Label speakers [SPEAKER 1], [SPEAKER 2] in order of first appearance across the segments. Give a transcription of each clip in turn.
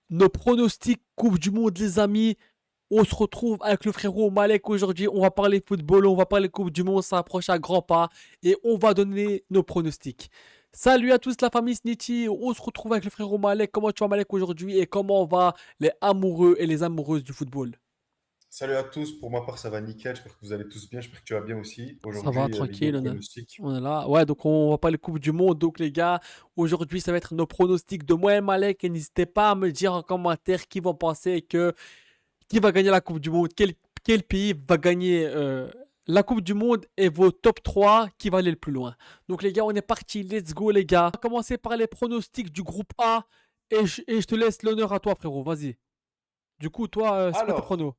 [SPEAKER 1] Nos pronostics Coupe du Monde, les amis. On se retrouve avec le frérot Malek aujourd'hui. On va parler football, on va parler Coupe du Monde. Ça approche à grands pas et on va donner nos pronostics. Salut à tous la famille Snitchy. On se retrouve avec le frérot Malek. Comment tu vas Malek aujourd'hui et comment va les amoureux et les amoureuses du football?
[SPEAKER 2] Salut à tous, pour ma part ça va nickel, j'espère que vous allez tous bien, j'espère que tu vas bien aussi.
[SPEAKER 1] Ça va,
[SPEAKER 2] Aujourd'hui, les
[SPEAKER 1] tranquille,
[SPEAKER 2] pronostics.
[SPEAKER 1] on est là. Ouais, donc on va parler Coupe du Monde. Donc les gars, aujourd'hui ça va être nos pronostics de moi et Malek. Et n'hésitez pas à me dire en commentaire qui vont penser que qui va gagner la Coupe du Monde, quel pays va gagner la Coupe du Monde et vos top 3 qui va aller le plus loin. Donc les gars, on est parti, let's go les gars. On va commencer par les pronostics du groupe A et je te laisse l'honneur à toi frérot, vas-y. Du coup, toi, c'est quoi tes
[SPEAKER 2] Alors,
[SPEAKER 1] pronos?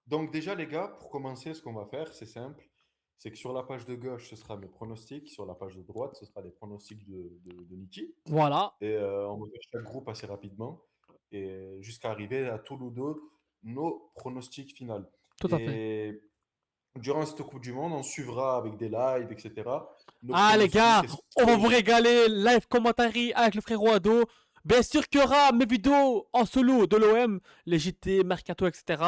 [SPEAKER 2] donc déjà les gars, pour commencer, ce qu'on va faire, c'est simple, c'est que sur la page de gauche, ce sera mes pronostics, sur la page de droite, ce sera les pronostics de Niki.
[SPEAKER 1] Voilà,
[SPEAKER 2] Et on va faire chaque groupe assez rapidement, et jusqu'à arriver à tous les deux, nos pronostics finaux.
[SPEAKER 1] tout à fait.
[SPEAKER 2] Et durant cette Coupe du Monde, on suivra avec des lives, etc., nos
[SPEAKER 1] Ah les
[SPEAKER 2] pronostics.
[SPEAKER 1] gars,
[SPEAKER 2] Et ce
[SPEAKER 1] on va
[SPEAKER 2] que
[SPEAKER 1] vous régaler, live commentary avec le frérot Ado. Bien sûr qu'il y aura mes vidéos en solo de l'OM, les JT, Mercato, etc.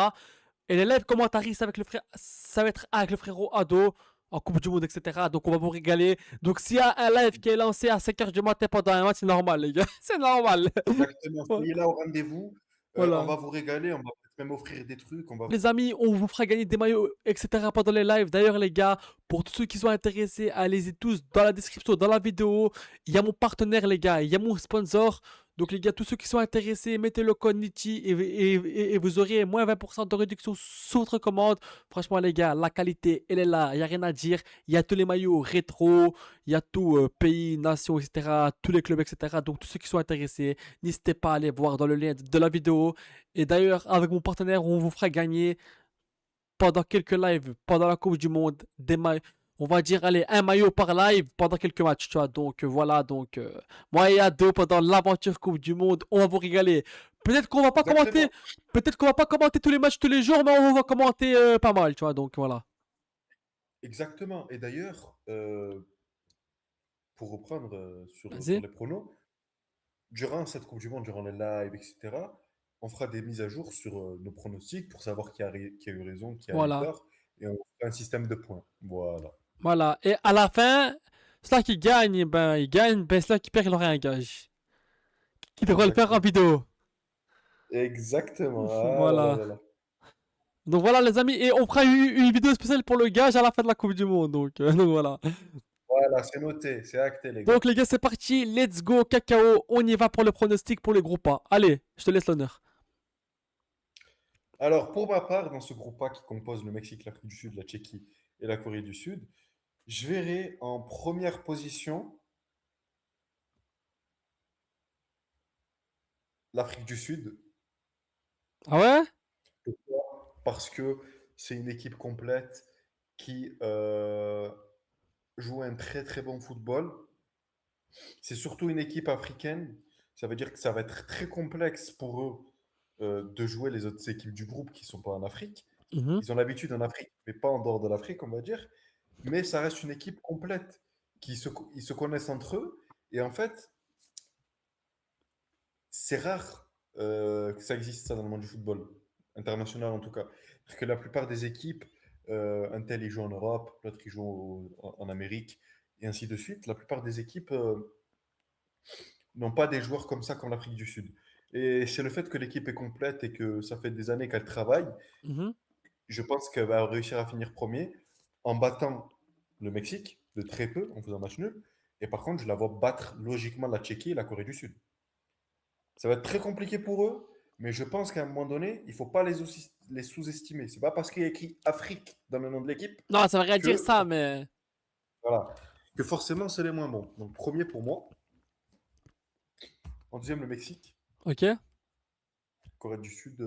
[SPEAKER 1] Et les live commentaries, ça va être avec le frérot Ado en Coupe du Monde, etc. Donc on va vous régaler. Donc s'il y a un live qui est lancé à 5h du matin pendant un match, c'est normal, les gars. C'est normal.
[SPEAKER 2] Exactement, soyez là au rendez-vous. On
[SPEAKER 1] Voilà.
[SPEAKER 2] va vous régaler, on va peut-être même offrir des trucs. On va...
[SPEAKER 1] Les amis, on vous fera gagner des maillots, etc. pendant les lives. D'ailleurs, les gars, pour tous ceux qui sont intéressés, allez-y tous dans la description, dans la vidéo. Il y a mon partenaire, les gars. Il y a mon sponsor. Donc, les gars, tous ceux qui sont intéressés, mettez le code Nichi et vous aurez moins 20% de réduction sur votre commande. Franchement, les gars, la qualité, elle est là. Il n'y a rien à dire. Il y a tous les maillots rétro. Il y a tout, pays, nation, etc. Tous les clubs, etc. Donc, tous ceux qui sont intéressés, n'hésitez pas à aller voir dans le lien de la vidéo. Et d'ailleurs, avec mon partenaire, on vous fera gagner pendant quelques lives, pendant la Coupe du Monde, des maillots. On va dire, allez, un maillot par live pendant quelques matchs, tu vois. Donc voilà, donc moi et Ado pendant l'aventure Coupe du Monde, on va vous régaler. Peut-être qu'on va pas commenter,
[SPEAKER 2] Exactement,
[SPEAKER 1] peut-être qu'on va pas commenter tous les matchs tous les jours, mais on va commenter pas mal, tu vois. Donc voilà.
[SPEAKER 2] exactement. Et d'ailleurs, pour reprendre sur
[SPEAKER 1] Vas-y.
[SPEAKER 2] les pronos, durant cette Coupe du Monde, durant les lives, etc., on fera des mises à jour sur nos pronostics pour savoir qui a eu raison, qui a eu
[SPEAKER 1] Voilà.
[SPEAKER 2] tort, et on fera un système de points. Voilà.
[SPEAKER 1] Voilà. Et à la fin, celui qui gagne, ben il gagne, ben celui qui perd, il aura un gage. Qui devrait le faire en
[SPEAKER 2] Exactement.
[SPEAKER 1] vidéo.
[SPEAKER 2] Exactement. Ah là là
[SPEAKER 1] Voilà.
[SPEAKER 2] là là.
[SPEAKER 1] Donc voilà les amis, et on fera une vidéo spéciale pour le gage à la fin de la Coupe du Monde. Donc, donc voilà.
[SPEAKER 2] Voilà, c'est noté, c'est acté, les gars.
[SPEAKER 1] Donc les gars, c'est parti, let's go, cacao, on y va pour le pronostic pour les groupes A. Allez, je te laisse l'honneur.
[SPEAKER 2] Alors, pour ma part, dans ce groupe A qui compose le Mexique, l'Afrique du Sud, la Tchéquie et la Corée du Sud, je verrai en première position l'Afrique du Sud.
[SPEAKER 1] Ah ouais?
[SPEAKER 2] Pourquoi? Parce que c'est une équipe complète qui joue un très très bon football. C'est surtout une équipe africaine. Ça veut dire que ça va être très complexe pour eux de jouer les autres équipes du groupe qui ne sont pas en Afrique.
[SPEAKER 1] Mhm.
[SPEAKER 2] Ils ont l'habitude en Afrique, mais pas en dehors de l'Afrique, on va dire. Mais ça reste une équipe complète ils se connaissent entre eux. Et en fait, c'est rare que ça existe ça dans le monde du football, international en tout cas. Parce que la plupart des équipes, un tel il joue en Europe, l'autre il joue en Amérique, et ainsi de suite. La plupart des équipes n'ont pas des joueurs comme ça comme l'Afrique du Sud. Et c'est le fait que l'équipe est complète et que ça fait des années qu'elle travaille,
[SPEAKER 1] Mhm.
[SPEAKER 2] je pense qu'elle va réussir à finir premier en battant le Mexique de très peu, en faisant match nul. Et par contre, je la vois battre logiquement la Tchéquie et la Corée du Sud. Ça va être très compliqué pour eux, mais je pense qu'à un moment donné, il ne faut pas les sous-estimer. C'est pas parce qu'il y a écrit Afrique dans le nom de l'équipe
[SPEAKER 1] Non, ça veut rien dire
[SPEAKER 2] que,
[SPEAKER 1] ça, mais...
[SPEAKER 2] voilà, que forcément c'est les moins bons. Donc premier pour moi. En deuxième, le Mexique.
[SPEAKER 1] Ok,
[SPEAKER 2] Corée du Sud,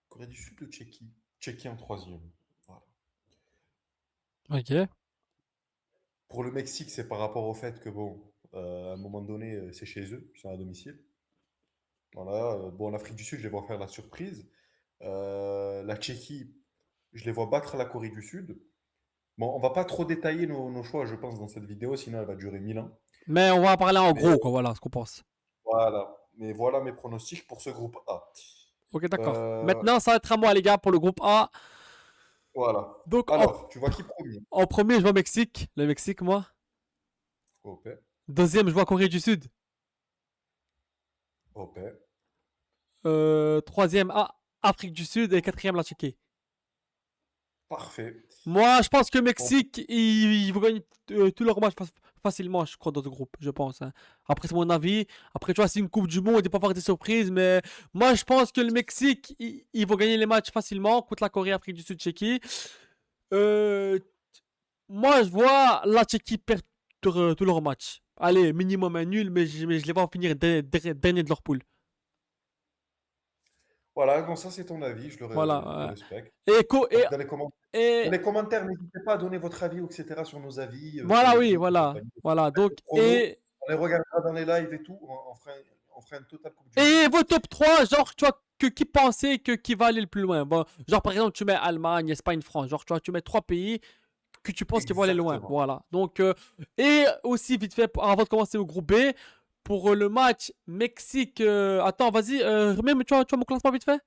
[SPEAKER 2] Corée du Sud ou Tchéquie? Tchéquie en troisième. Voilà.
[SPEAKER 1] ok.
[SPEAKER 2] Pour le Mexique, c'est par rapport au fait que, bon, à un moment donné, c'est chez eux, ils sont à domicile. Voilà. Bon, l'Afrique du Sud, je les vois faire la surprise. La Tchéquie, je les vois battre la Corée du Sud. Bon, on va pas trop détailler nos choix, je pense, dans cette vidéo, sinon elle va durer 1000 ans.
[SPEAKER 1] Mais on va en parler en
[SPEAKER 2] Mais
[SPEAKER 1] gros, quoi, voilà, ce qu'on pense.
[SPEAKER 2] voilà. Mais voilà mes pronostics pour ce groupe A.
[SPEAKER 1] Ok, d'accord.
[SPEAKER 2] Euh,
[SPEAKER 1] Maintenant, ça va être à moi, les gars, pour le groupe A.
[SPEAKER 2] voilà.
[SPEAKER 1] Donc,
[SPEAKER 2] Alors, tu vois qui premier?
[SPEAKER 1] en premier, je vois Mexique. Le Mexique, moi.
[SPEAKER 2] OP,
[SPEAKER 1] Deuxième, je vois Corée du Sud.
[SPEAKER 2] OP.
[SPEAKER 1] Troisième, Afrique du Sud. Et quatrième, la Tchéquie.
[SPEAKER 2] Parfait.
[SPEAKER 1] Moi, je pense que
[SPEAKER 2] Bon,
[SPEAKER 1] Mexique, ils vont gagner tous leurs matchs facilement, je crois, dans ce groupe, je pense, hein. Après, c'est mon avis. Après, tu vois, c'est une Coupe du Monde, il peut pas avoir des surprises, mais moi, je pense que le Mexique, ils vont gagner les matchs facilement contre la Corée, Afrique du Sud, Tchéquie. Euh, Moi, je vois la Tchéquie perdre tous leurs matchs. Allez, minimum un nul, mais je les vois finir dernier de leur poule.
[SPEAKER 2] voilà, donc ça c'est ton avis, je le
[SPEAKER 1] Voilà.
[SPEAKER 2] respecte.
[SPEAKER 1] Et,
[SPEAKER 2] Dans
[SPEAKER 1] et
[SPEAKER 2] les commentaires, n'hésitez pas à donner votre avis, etc., sur nos avis, sur
[SPEAKER 1] voilà, oui,
[SPEAKER 2] l'équipe et
[SPEAKER 1] voilà.
[SPEAKER 2] compagnie.
[SPEAKER 1] Voilà.
[SPEAKER 2] Faites
[SPEAKER 1] Donc,
[SPEAKER 2] les pronos, on les regardera dans les lives et tout, on fera une totale Coupe du Monde.
[SPEAKER 1] et vos top 3 genre, tu vois, qui pensez qui va aller le plus loin. Bon, genre, par exemple, tu mets Allemagne, Espagne, France. Genre, tu vois, tu mets 3 pays que tu penses qu'ils vont aller loin.
[SPEAKER 2] Exactement.
[SPEAKER 1] Voilà. Donc, et aussi, vite fait, avant de commencer au groupe B, pour le match Mexique. Attends, vas-y, remets, tu vois mon classement vite fait.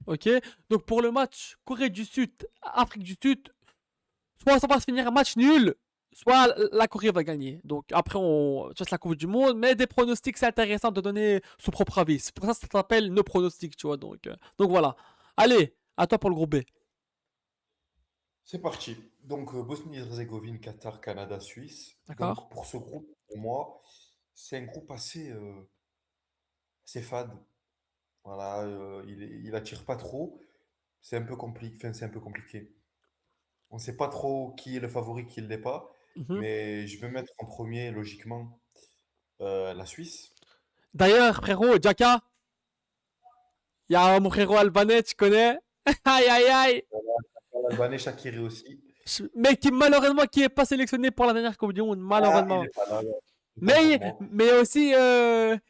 [SPEAKER 1] Ok. Donc, pour le match Corée du Sud, Afrique du Sud, soit ça va se finir un match nul, soit la Corée va gagner. Donc après, tu vois, c'est la Coupe du Monde, mais des pronostics, c'est intéressant de donner son propre avis. C'est pour ça que ça s'appelle nos pronostics, tu vois. Donc voilà. Allez, à toi pour le groupe B.
[SPEAKER 2] C'est parti. Donc, Bosnie-Herzégovine, Qatar, Canada, Suisse.
[SPEAKER 1] D'accord.
[SPEAKER 2] Donc, pour ce groupe, pour moi, c'est un groupe assez fade. Voilà, il attire pas trop. C'est un peu compliqué. Enfin, c'est un peu compliqué. On ne sait pas trop qui est le favori, qui ne l'est pas.
[SPEAKER 1] Mhm.
[SPEAKER 2] Mais je vais mettre en premier, logiquement, la Suisse.
[SPEAKER 1] D'ailleurs, frérot, Jaka, il y a mon frérot albanais, tu connais. Aïe, aïe, aïe.
[SPEAKER 2] L'Albanais, Shaqiri aussi.
[SPEAKER 1] Mais qui malheureusement qui est pas sélectionné pour la dernière Coupe du Monde,
[SPEAKER 2] Ah, il
[SPEAKER 1] malheureusement.
[SPEAKER 2] n'est pas là. Autant pour
[SPEAKER 1] Mais
[SPEAKER 2] moi.
[SPEAKER 1] mais aussi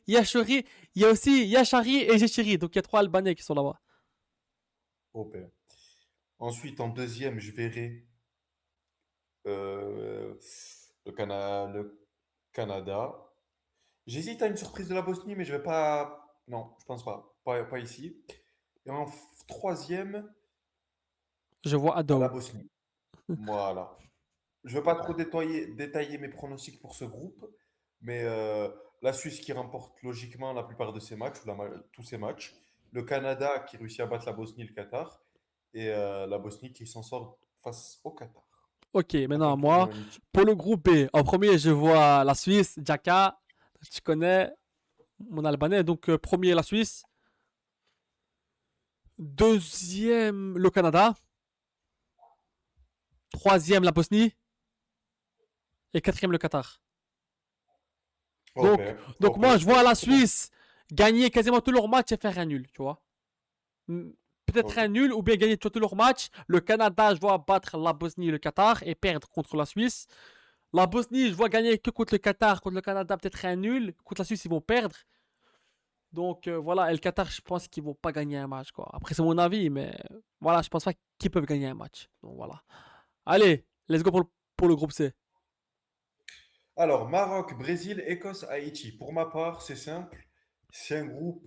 [SPEAKER 1] Yashari, il y a aussi Yashari et Jeshiri, donc il y a 3 Albanais qui sont là-bas.
[SPEAKER 2] OP. Ensuite, en deuxième, je verrai euh, le Canada. J'hésite à une surprise de la Bosnie, mais je vais pas. Non, je pense pas. Pas ici. Et en troisième,
[SPEAKER 1] Je vois
[SPEAKER 2] à la
[SPEAKER 1] Ado.
[SPEAKER 2] Bosnie. Voilà. Je ne veux pas trop détailler mes pronostics pour ce groupe, mais la Suisse qui remporte logiquement la plupart de ses matchs, ou tous ses matchs. Le Canada qui réussit à battre la Bosnie et le Qatar. Et la Bosnie qui s'en sort face au Qatar.
[SPEAKER 1] Ok,
[SPEAKER 2] À
[SPEAKER 1] maintenant
[SPEAKER 2] ton
[SPEAKER 1] à
[SPEAKER 2] tour,
[SPEAKER 1] moi.
[SPEAKER 2] mon ami.
[SPEAKER 1] Pour le groupe B, en premier, je vois la Suisse, Jaka. Tu connais mon Albanais, donc premier la Suisse. Deuxième, le Canada. Troisième, la Bosnie. Et quatrième, le Qatar.
[SPEAKER 2] OP,
[SPEAKER 1] Donc
[SPEAKER 2] OP,
[SPEAKER 1] moi, je vois la
[SPEAKER 2] c'est bon.
[SPEAKER 1] Suisse gagner quasiment tous leurs matchs et faire un nul, tu vois. Peut-être
[SPEAKER 2] Ok.
[SPEAKER 1] un nul ou bien gagner tous leurs matchs. Le Canada, je vois battre la Bosnie et le Qatar et perdre contre la Suisse. La Bosnie, je vois gagner que contre le Qatar. Contre le Canada, peut-être un nul. Contre la Suisse, ils vont perdre. Donc voilà, et le Qatar, je pense qu'ils vont pas gagner un match, quoi. Après, c'est mon avis, mais voilà, je pense pas qu'ils peuvent gagner un match. Donc voilà. Allez, let's go pour le groupe C.
[SPEAKER 2] Alors, Maroc, Brésil, Écosse, Haïti. Pour ma part, c'est simple. C'est un groupe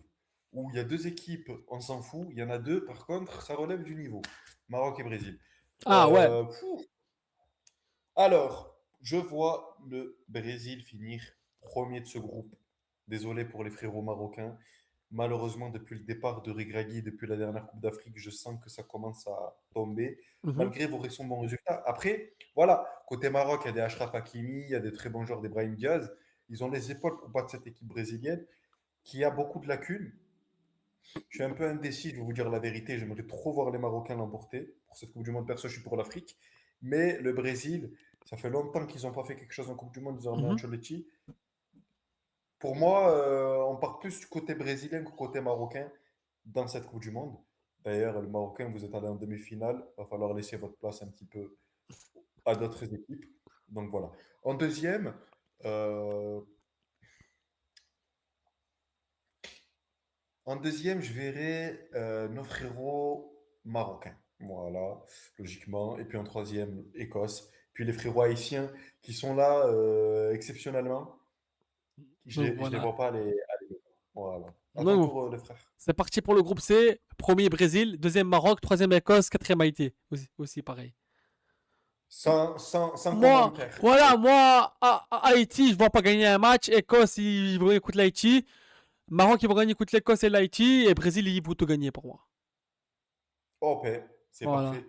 [SPEAKER 2] où il y a deux équipes, on s'en fout. Il y en a deux, par contre, ça relève du niveau. Maroc et Brésil.
[SPEAKER 1] Ah ouais.
[SPEAKER 2] Fou. Alors, je vois le Brésil finir premier de ce groupe. Désolé pour les frérots marocains. Malheureusement, depuis le départ de Regragui, depuis la dernière Coupe d'Afrique, je sens que ça commence à tomber,
[SPEAKER 1] Mhm,
[SPEAKER 2] malgré vos récents bons résultats. Après, voilà, côté Maroc, il y a des Achraf Hakimi, il y a des très bons joueurs, des Brahim Diaz. Ils ont les épaules pour battre cette équipe brésilienne qui a beaucoup de lacunes. Je suis un peu indécis, je vais vous dire la vérité. J'aimerais trop voir les Marocains l'emporter. Pour cette Coupe du Monde, perso, je suis pour l'Afrique. Mais le Brésil, ça fait longtemps qu'ils n'ont pas fait quelque chose en Coupe du Monde, désormais
[SPEAKER 1] mhm.
[SPEAKER 2] Ancelotti. Pour moi, on part plus du côté brésilien que côté marocain dans cette Coupe du Monde. D'ailleurs, le Marocain, vous êtes allé en demi-finale. Il va falloir laisser votre place un petit peu à d'autres équipes. Donc voilà. En deuxième, euh, je verrai nos frérots marocains. Voilà, logiquement. Et puis en troisième, Écosse. Puis les frérots haïtiens qui sont là exceptionnellement. Je
[SPEAKER 1] Donc
[SPEAKER 2] ne les
[SPEAKER 1] voilà.
[SPEAKER 2] vois pas aller. Voilà. À ton
[SPEAKER 1] Donc,
[SPEAKER 2] tour, les frères.
[SPEAKER 1] c'est parti pour le groupe C. Premier Brésil, deuxième Maroc, troisième Écosse, quatrième Haïti. Aussi pareil.
[SPEAKER 2] Sans
[SPEAKER 1] Moi,
[SPEAKER 2] commentaire.
[SPEAKER 1] voilà, moi, à Haïti, je ne vais pas gagner un match. Écosse, ils vont gagner contre l'Haïti. Maroc, ils vont gagner contre l'Écosse et l'Haïti. Et Brésil, ils vont tout gagner pour moi.
[SPEAKER 2] OP, c'est
[SPEAKER 1] Voilà.
[SPEAKER 2] parfait.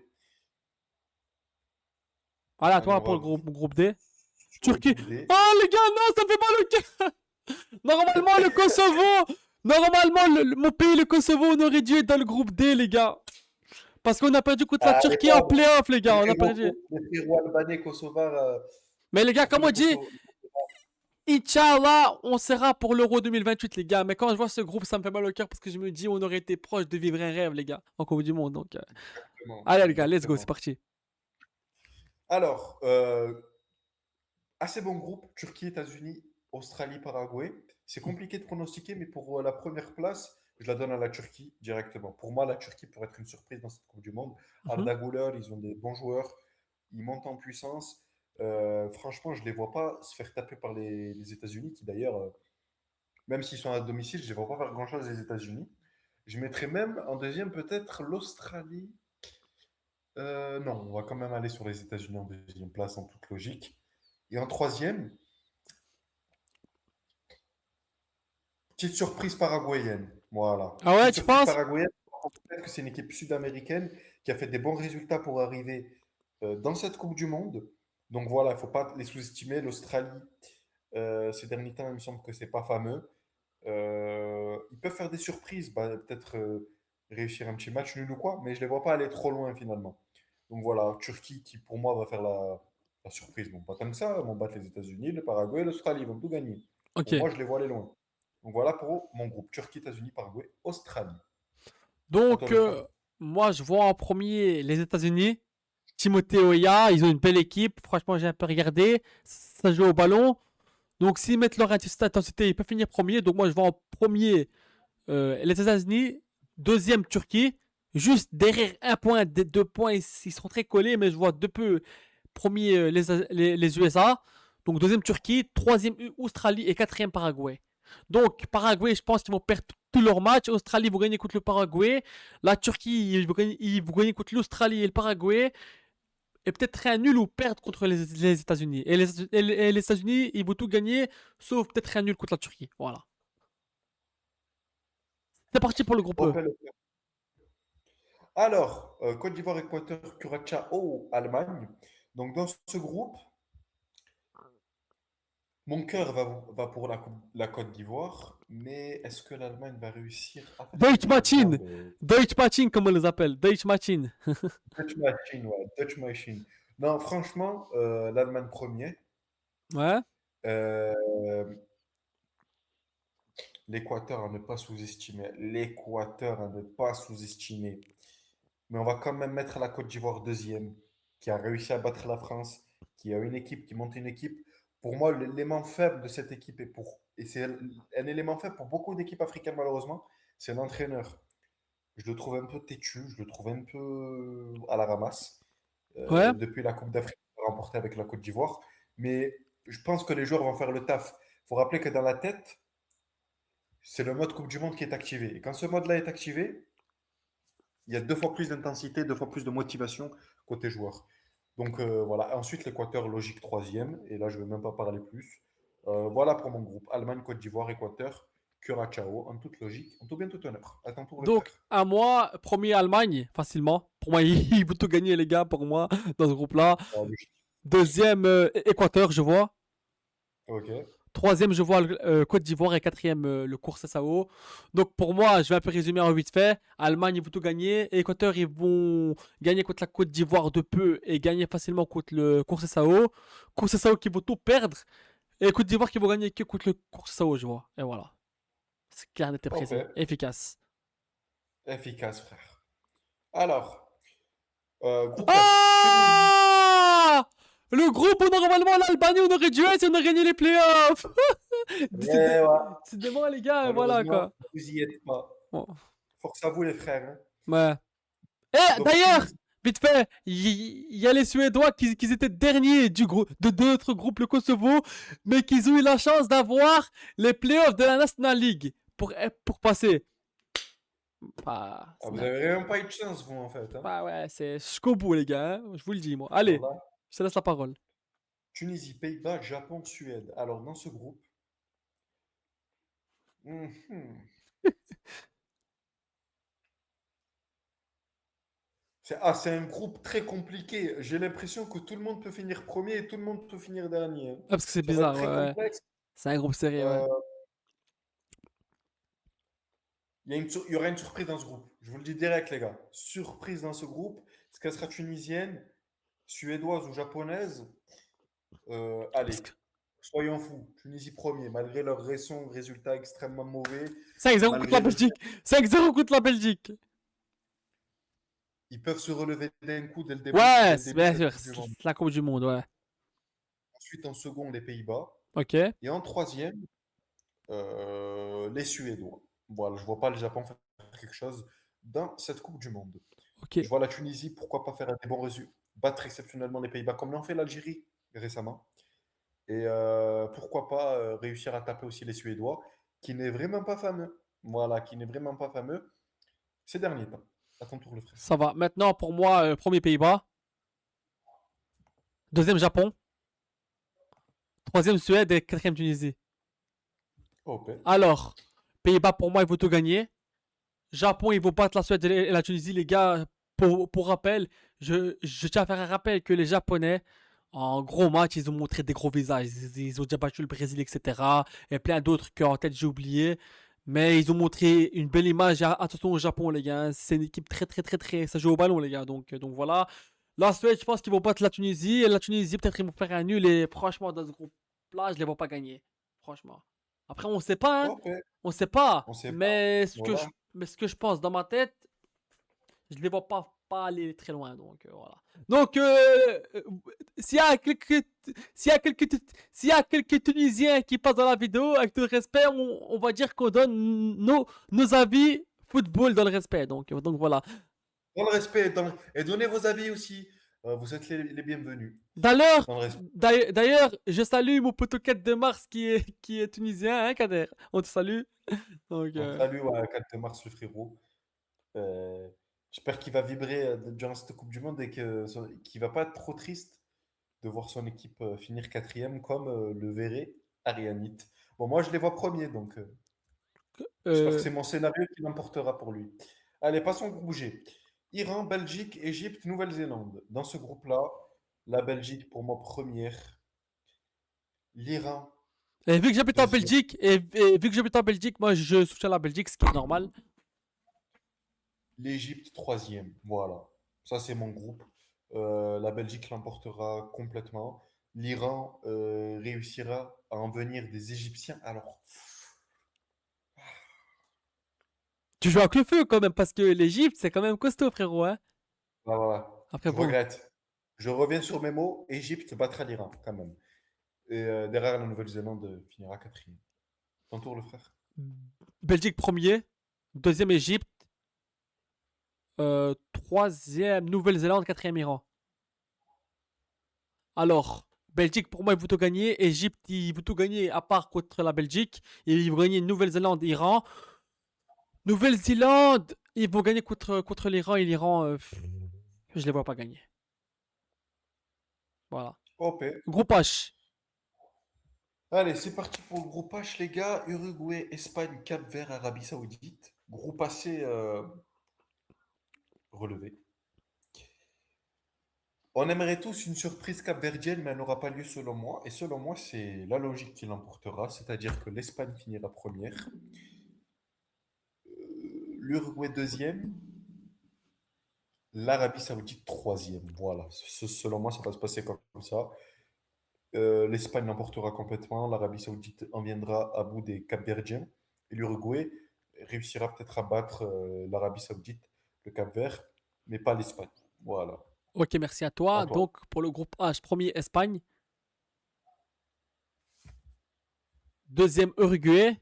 [SPEAKER 1] Voilà,
[SPEAKER 2] Allez,
[SPEAKER 1] toi,
[SPEAKER 2] on
[SPEAKER 1] pour
[SPEAKER 2] va
[SPEAKER 1] le groupe D.
[SPEAKER 2] sur le
[SPEAKER 1] Turquie.
[SPEAKER 2] groupe D.
[SPEAKER 1] Oh, les gars, non, ça me fait mal au cœur. Normalement, le Kosovo. Normalement, mon pays, le Kosovo, on aurait dû être dans le groupe D, les gars. Parce qu'on a perdu contre la
[SPEAKER 2] Ah, les
[SPEAKER 1] Turquie en
[SPEAKER 2] pauvres.
[SPEAKER 1] playoff, les gars. On a perdu.
[SPEAKER 2] Les frérots albanais, kosovars,
[SPEAKER 1] Mais les gars,
[SPEAKER 2] surtout
[SPEAKER 1] comme
[SPEAKER 2] le
[SPEAKER 1] on dit,
[SPEAKER 2] Kosovo.
[SPEAKER 1] Inch'Allah, on sera pour l'Euro 2028, les gars. Mais quand je vois ce groupe, ça me fait mal au cœur parce que je me dis, on aurait été proche de vivre un rêve, les gars, en Coupe du Monde. Donc,
[SPEAKER 2] Exactement,
[SPEAKER 1] allez, les gars, let's go, c'est
[SPEAKER 2] exactement.
[SPEAKER 1] parti.
[SPEAKER 2] Alors, assez bon groupe, Turquie, États-Unis, Australie, Paraguay. C'est compliqué de pronostiquer, mais pour la première place, je la donne à la Turquie directement. Pour moi, la Turquie pourrait être une surprise dans cette Coupe du Monde.
[SPEAKER 1] Mhm.
[SPEAKER 2] Arda Güler, ils ont des bons joueurs, ils montent en puissance. Franchement, je ne les vois pas se faire taper par les États-Unis, qui d'ailleurs, même s'ils sont à domicile, je ne les vois pas faire grand-chose les États-Unis. Je mettrais même en deuxième peut-être l'Australie. Non, on va quand même aller sur les États-Unis en deuxième place en toute logique. Et en troisième, petite surprise paraguayenne. Voilà.
[SPEAKER 1] Ah ouais,
[SPEAKER 2] Petite
[SPEAKER 1] tu
[SPEAKER 2] surprise
[SPEAKER 1] penses?
[SPEAKER 2] paraguayenne. Peut-être que c'est une équipe sud-américaine qui a fait des bons résultats pour arriver dans cette Coupe du Monde. Donc voilà, il ne faut pas les sous-estimer. L'Australie, ces derniers temps, il me semble que c'est pas fameux. Ils peuvent faire des surprises, bah, peut-être réussir un petit match nul ou quoi, mais je ne les vois pas aller trop loin finalement. Donc voilà, Turquie qui pour moi va faire la surprise. Bon, pas tant que ça, ils vont battre les États-Unis, le Paraguay, l'Australie, ils vont tout gagner.
[SPEAKER 1] Ok.
[SPEAKER 2] Pour moi, je les vois aller loin. Donc voilà pour mon groupe Turquie, États-Unis, Paraguay, Australie. À toi
[SPEAKER 1] Donc,
[SPEAKER 2] le frère.
[SPEAKER 1] moi, je vois en premier les États-Unis. Timothée Weah, ils ont une belle équipe. Franchement, j'ai un peu regardé. Ça joue au ballon. Donc, s'ils mettent leur intensité, ils peuvent finir premier. Donc, moi, je vois en premier les États-Unis. Deuxième, Turquie. Juste derrière un point, deux points, ils sont très collés, mais je vois deux peu. Premier, les USA. Donc, deuxième, Turquie. Troisième, Australie. Et quatrième, Paraguay. Donc, Paraguay, je pense qu'ils vont perdre tous leurs matchs. Australie, vous gagnez contre le Paraguay. La Turquie, ils vont gagner contre l'Australie et le Paraguay. Et peut-être un nul ou perdre contre les États-Unis. Et les États-Unis, ils vont tout gagner, sauf peut-être un nul contre la Turquie. Voilà. C'est parti pour le groupe E.
[SPEAKER 2] Opel. Alors, Côte d'Ivoire, Équateur, Curaçao, Allemagne. Donc dans ce groupe, mon cœur va pour la Côte d'Ivoire, mais est-ce que l'Allemagne va réussir à faire
[SPEAKER 1] Deutsche
[SPEAKER 2] quelque chose? Bon,
[SPEAKER 1] Machine. Deutsche Machine, comme on les appelle. Deutsche Machine.
[SPEAKER 2] Dutch Machine, ouais, Dutch Machine. Non, franchement, l'Allemagne premier.
[SPEAKER 1] Ouais.
[SPEAKER 2] Euh, L'Équateur à ne pas sous-estimer. L'Équateur à ne pas sous-estimer. Mais on va quand même mettre la Côte d'Ivoire deuxième, qui a réussi à battre la France, qui a une équipe, qui monte une équipe. Pour moi, l'élément faible de cette équipe, et c'est un élément faible pour beaucoup d'équipes africaines malheureusement, c'est l'entraîneur. Je le trouve un peu têtu, je le trouve un peu à la ramasse
[SPEAKER 1] Ouais.
[SPEAKER 2] depuis la Coupe d'Afrique remportée avec la Côte d'Ivoire. Mais je pense que les joueurs vont faire le taf. Il faut rappeler que dans la tête, c'est le mode Coupe du Monde qui est activé. Et quand ce mode-là est activé, il y a deux fois plus d'intensité, deux fois plus de motivation côté joueur. Donc voilà. Ensuite, l'Équateur, logique troisième. Et là, je ne vais même pas parler plus. Voilà pour mon groupe. Allemagne, Côte d'Ivoire, Équateur, Curaçao, en toute logique, en tout bien, tout honneur. À ton tour, le
[SPEAKER 1] Donc,
[SPEAKER 2] frère.
[SPEAKER 1] à moi, premier Allemagne, facilement. Pour moi, ils vont tout gagner, les gars, pour moi, dans ce groupe-là.
[SPEAKER 2] Ah, logique.
[SPEAKER 1] Deuxième, Équateur, je vois.
[SPEAKER 2] Ok.
[SPEAKER 1] Troisième, je vois Côte d'Ivoire et quatrième, le Sao. Donc pour moi, je vais un peu résumer en vite fait. Allemagne, ils vont tout gagner. Et Équateur, ils vont gagner contre la Côte d'Ivoire de peu et gagner facilement contre le Sao. Sao qui vont tout perdre. Et Côte d'Ivoire qui vont gagner que contre le Sao, je vois. Et voilà. C'est clair, net et
[SPEAKER 2] Ok.
[SPEAKER 1] précis. Efficace.
[SPEAKER 2] Efficace, frère. Alors, groupe F. Tunisie.
[SPEAKER 1] Ah, le groupe où normalement l'Albanie, on aurait dû être si on a gagné les playoffs.
[SPEAKER 2] Ouais, ouais.
[SPEAKER 1] Décidément, les gars, voilà
[SPEAKER 2] Malheureusement,
[SPEAKER 1] quoi.
[SPEAKER 2] vous y êtes pas.
[SPEAKER 1] Bon,
[SPEAKER 2] Force à vous, les frères, hein.
[SPEAKER 1] ouais. Et
[SPEAKER 2] Donc,
[SPEAKER 1] d'ailleurs,
[SPEAKER 2] Tunisie.
[SPEAKER 1] vite fait, il y a les Suédois qui étaient derniers de notre groupe, le Kosovo, mais qui ont eu la chance d'avoir les playoffs de la National League. pour passer. Bah,
[SPEAKER 2] Ah, vous avez même pas eu de chance, vous, en fait. Hein.
[SPEAKER 1] bah ouais, c'est jusqu'au bout, les gars. Hein, je vous le dis, moi. Allez,
[SPEAKER 2] Alors là,
[SPEAKER 1] je te laisse la parole.
[SPEAKER 2] Tunisie, Pays-Bas, Japon, Suède. Alors, dans ce groupe, mhm, c'est un groupe très compliqué. J'ai l'impression que tout le monde peut finir premier et tout le monde peut finir dernier. Hein.
[SPEAKER 1] Ah, parce que c'est
[SPEAKER 2] Ça va être
[SPEAKER 1] bizarre,
[SPEAKER 2] très
[SPEAKER 1] ouais, ouais.
[SPEAKER 2] complexe.
[SPEAKER 1] C'est un groupe serré, ouais.
[SPEAKER 2] Euh, il y aura une surprise dans ce groupe. Je vous le dis direct, les gars. Surprise dans ce groupe. Est-ce qu'elle sera tunisienne, suédoise ou japonaise?
[SPEAKER 1] Parce
[SPEAKER 2] Allez,
[SPEAKER 1] que
[SPEAKER 2] soyons fous. Tunisie premier, malgré leur récent résultat extrêmement mauvais,
[SPEAKER 1] 5-0 contre la
[SPEAKER 2] malgré le fait
[SPEAKER 1] Belgique. 5-0 contre la Belgique.
[SPEAKER 2] qu'ils peuvent se relever d'un coup dès
[SPEAKER 1] Ouais,
[SPEAKER 2] le début de
[SPEAKER 1] bien
[SPEAKER 2] cette
[SPEAKER 1] sûr,
[SPEAKER 2] Coupe du Monde.
[SPEAKER 1] c'est la Coupe du Monde, ouais.
[SPEAKER 2] Ensuite, en second, les Pays-Bas.
[SPEAKER 1] Ok,
[SPEAKER 2] Et en troisième, les Suédois. Voilà, je vois pas le Japon faire quelque chose dans cette Coupe du Monde.
[SPEAKER 1] ok.
[SPEAKER 2] Je vois la Tunisie, pourquoi pas faire des bons résultats, battre exceptionnellement les Pays-Bas, comme l'ont fait l'Algérie récemment. Et pourquoi pas réussir à taper aussi les Suédois, qui n'est vraiment pas fameux. Voilà, qui n'est vraiment pas fameux ces derniers temps. À ton tour, le frère.
[SPEAKER 1] Ça va. Maintenant, pour moi, premier Pays-Bas. Deuxième Japon. Troisième Suède et quatrième Tunisie.
[SPEAKER 2] OP.
[SPEAKER 1] Alors, Pays-Bas, pour moi, il faut tout gagner. Japon, il faut battre la Suède et la Tunisie, les gars. Pour rappel, je tiens à faire un rappel que les Japonais, en gros match, ils ont montré des gros visages. Ils ont déjà battu le Brésil, etc. Et plein d'autres que en tête j'ai oublié. Mais ils ont montré une belle image. Attention au Japon, les gars. C'est une équipe très, très, très, très. Ça joue au ballon, les gars. Donc voilà. La Suède, je pense qu'ils vont battre la Tunisie. Et la Tunisie, peut-être ils vont faire un nul. Et franchement, dans ce groupe-là, je les vois pas gagner. Franchement. Après, on sait pas, hein.
[SPEAKER 2] OP.
[SPEAKER 1] On sait pas.
[SPEAKER 2] On sait pas.
[SPEAKER 1] Mais
[SPEAKER 2] Voilà.
[SPEAKER 1] ce que je pense dans ma tête, je les vois pas aller très loin. Donc voilà. Donc, s'il y a quelques, s'il y a quelques, s'il y a quelques Tunisiens qui passent dans la vidéo, avec tout le respect, on va dire qu'on donne nos avis football dans le respect. Donc voilà.
[SPEAKER 2] Dans le respect, et donnez vos avis aussi. Vous êtes les bienvenus.
[SPEAKER 1] D'ailleurs,
[SPEAKER 2] Dans le respect.
[SPEAKER 1] d'ailleurs, je salue mon poteau 4 de mars qui est tunisien, hein, Kader. On te salue. Donc,
[SPEAKER 2] Salut, ouais, 4 de mars, le frérot. Euh, J'espère qu'il va vibrer durant cette Coupe du Monde et qu'il va pas être trop triste de voir son équipe finir quatrième comme le verrait Arianit. Bon, moi, je les vois premiers, donc j'espère que
[SPEAKER 1] euh,
[SPEAKER 2] c'est mon scénario qui l'emportera pour lui. Allez, passons au groupe G. Iran, Belgique, Égypte, Nouvelle-Zélande. Dans ce groupe-là, la Belgique pour moi première, l'Iran
[SPEAKER 1] et vu que j'habite en
[SPEAKER 2] deuxième,
[SPEAKER 1] Belgique, et vu que j'habite en Belgique, moi je soutiens la Belgique, ce qui est normal.
[SPEAKER 2] l'Égypte troisième. Voilà, ça c'est mon groupe. La Belgique l'emportera complètement. L'Iran réussira à en venir des Égyptiens. Alors,
[SPEAKER 1] Tu joues avec le feu quand même, parce que l'Egypte, c'est quand même costaud, frérot. Hein.
[SPEAKER 2] voilà,
[SPEAKER 1] Après,
[SPEAKER 2] je
[SPEAKER 1] bon.
[SPEAKER 2] regrette. Je reviens sur mes mots. Égypte battra l'Iran quand même. Et derrière, la Nouvelle-Zélande finira quatrième. Ton tour, le frère.
[SPEAKER 1] Belgique premier, deuxième Égypte, troisième Nouvelle-Zélande, quatrième Iran. Alors, Belgique pour moi il veut tout gagner, Égypte il veut tout gagner à part contre la Belgique, il veut gagner Nouvelle-Zélande, Iran. Nouvelle-Zélande, ils vont gagner contre l'Iran et l'Iran, je les vois pas gagner. Voilà.
[SPEAKER 2] OP.
[SPEAKER 1] Groupe H.
[SPEAKER 2] Allez, c'est parti pour le groupe H, les gars. Uruguay, Espagne, Cap-Vert, Arabie Saoudite. Groupe assez relevé. On aimerait tous une surprise capverdienne, mais elle n'aura pas lieu selon moi. Et selon moi, c'est la logique qui l'emportera, c'est-à-dire que l'Espagne finira première, l'Uruguay deuxième, l'Arabie Saoudite troisième. Voilà, selon moi, ça va se passer comme ça. L'Espagne l'emportera complètement, l'Arabie Saoudite en viendra à bout des Capverdiens, et l'Uruguay réussira peut-être à battre l'Arabie Saoudite, le Cap-Vert, mais pas l'Espagne. Voilà.
[SPEAKER 1] Ok, merci à
[SPEAKER 2] À
[SPEAKER 1] toi.
[SPEAKER 2] toi.
[SPEAKER 1] Donc pour le groupe H, premier Espagne, deuxième Uruguay,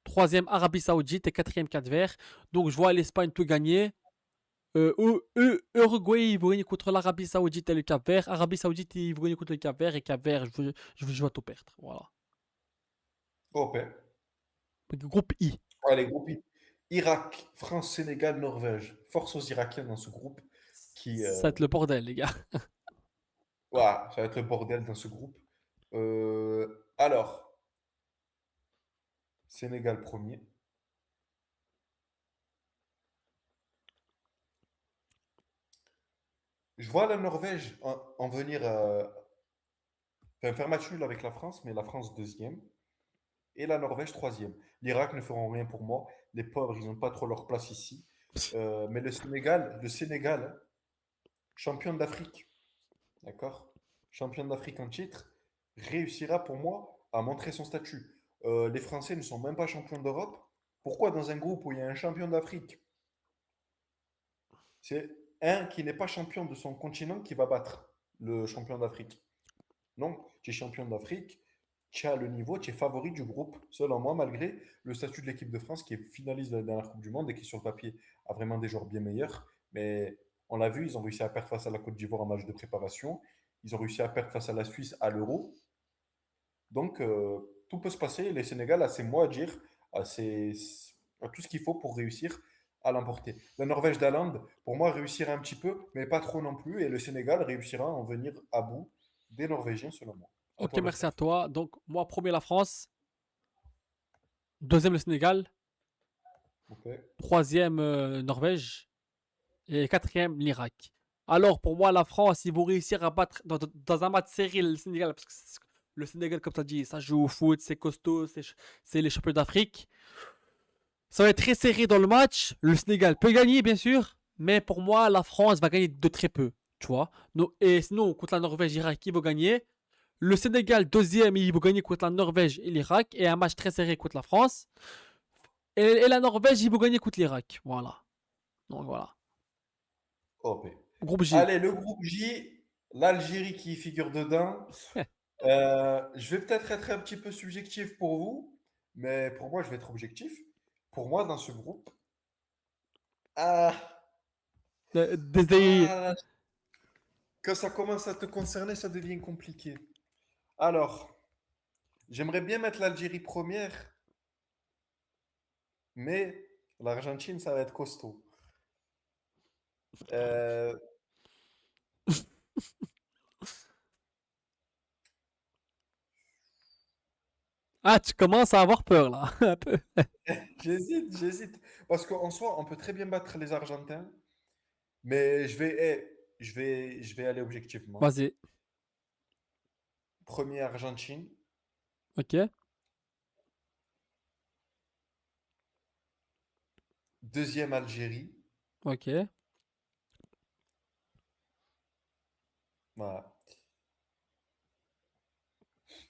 [SPEAKER 1] troisième Arabie Saoudite et quatrième Cap-Vert. Donc je vois l'Espagne tout gagner. Uruguay, ils vont gagner contre l'Arabie Saoudite et le Cap-Vert. Arabie Saoudite, ils vont gagner contre le Cap-Vert et Cap-Vert, je vais tout perdre. Voilà.
[SPEAKER 2] OP.
[SPEAKER 1] Groupe I.
[SPEAKER 2] Allez, groupe I. Irak, France, Sénégal, Norvège. Force aux Irakiens dans ce groupe qui.
[SPEAKER 1] Ça va être le bordel, les gars.
[SPEAKER 2] Ouah, ça va être le bordel dans ce groupe. Alors, Sénégal premier. Je vois la Norvège en venir enfin, faire match nul avec la France, mais la France deuxième. Et la Norvège troisième. L'Irak ne feront rien pour moi. Les pauvres, ils n'ont pas trop leur place ici. Mais le Sénégal, hein, champion d'Afrique, d'accord? Champion d'Afrique en titre, réussira pour moi à montrer son statut. Les Français ne sont même pas champions d'Europe. Pourquoi dans un groupe où il y a un champion d'Afrique, c'est un qui n'est pas champion de son continent qui va battre le champion d'Afrique? Non, tu es champion d'Afrique, tu as le niveau, tu es favori du groupe, selon moi, malgré le statut de l'équipe de France qui est finaliste de la dernière Coupe du Monde et qui, sur le papier, a vraiment des joueurs bien meilleurs. Mais on l'a vu, ils ont réussi à perdre face à la Côte d'Ivoire en match de préparation. Ils ont réussi à perdre face à la Suisse à l'Euro. Donc, tout peut se passer. Les Sénégal a ses mots à dire, a, a tout ce qu'il faut pour réussir à l'emporter. La Norvège d'Haaland, pour moi, réussira un petit peu, mais pas trop non plus. Et le Sénégal réussira à en venir à bout des Norvégiens, selon moi. À
[SPEAKER 1] Ok,
[SPEAKER 2] toi le
[SPEAKER 1] merci à
[SPEAKER 2] frère.
[SPEAKER 1] toi. Donc, moi, premier la France, deuxième le Sénégal,
[SPEAKER 2] Ok.
[SPEAKER 1] troisième Norvège et quatrième l'Irak. Alors, pour moi, la France, ils vont réussir à battre dans un match serré le Sénégal, parce que le Sénégal, comme tu as dit, ça joue au foot, c'est costaud, c'est les champions d'Afrique. Ça va être très serré dans le match. Le Sénégal peut gagner, bien sûr, mais pour moi, la France va gagner de très peu, tu vois. Et sinon, contre la Norvège, l'Irak, ils vont gagner. Le Sénégal, deuxième, ils vont gagner contre la Norvège et l'Irak, et un match très serré contre la France. Et la Norvège, ils vont gagner contre l'Irak. Voilà. Donc voilà.
[SPEAKER 2] OP.
[SPEAKER 1] Groupe J.
[SPEAKER 2] Allez, le groupe J, l'Algérie qui figure dedans. Je vais peut-être être un petit peu subjectif pour vous, mais pour moi, je vais être objectif. Pour moi, dans ce groupe, ah,
[SPEAKER 1] Des
[SPEAKER 2] ah, quand ça commence à te concerner, ça devient compliqué. Alors, j'aimerais bien mettre l'Algérie première, mais l'Argentine, ça va être costaud. Euh,
[SPEAKER 1] Ah, tu commences à avoir peur là. Un peu.
[SPEAKER 2] j'hésite. Parce qu'en soi, on peut très bien battre les Argentins, mais je vais aller objectivement.
[SPEAKER 1] Vas-y.
[SPEAKER 2] Premier Argentine,
[SPEAKER 1] Ok.
[SPEAKER 2] deuxième Algérie,
[SPEAKER 1] Ok.
[SPEAKER 2] voilà.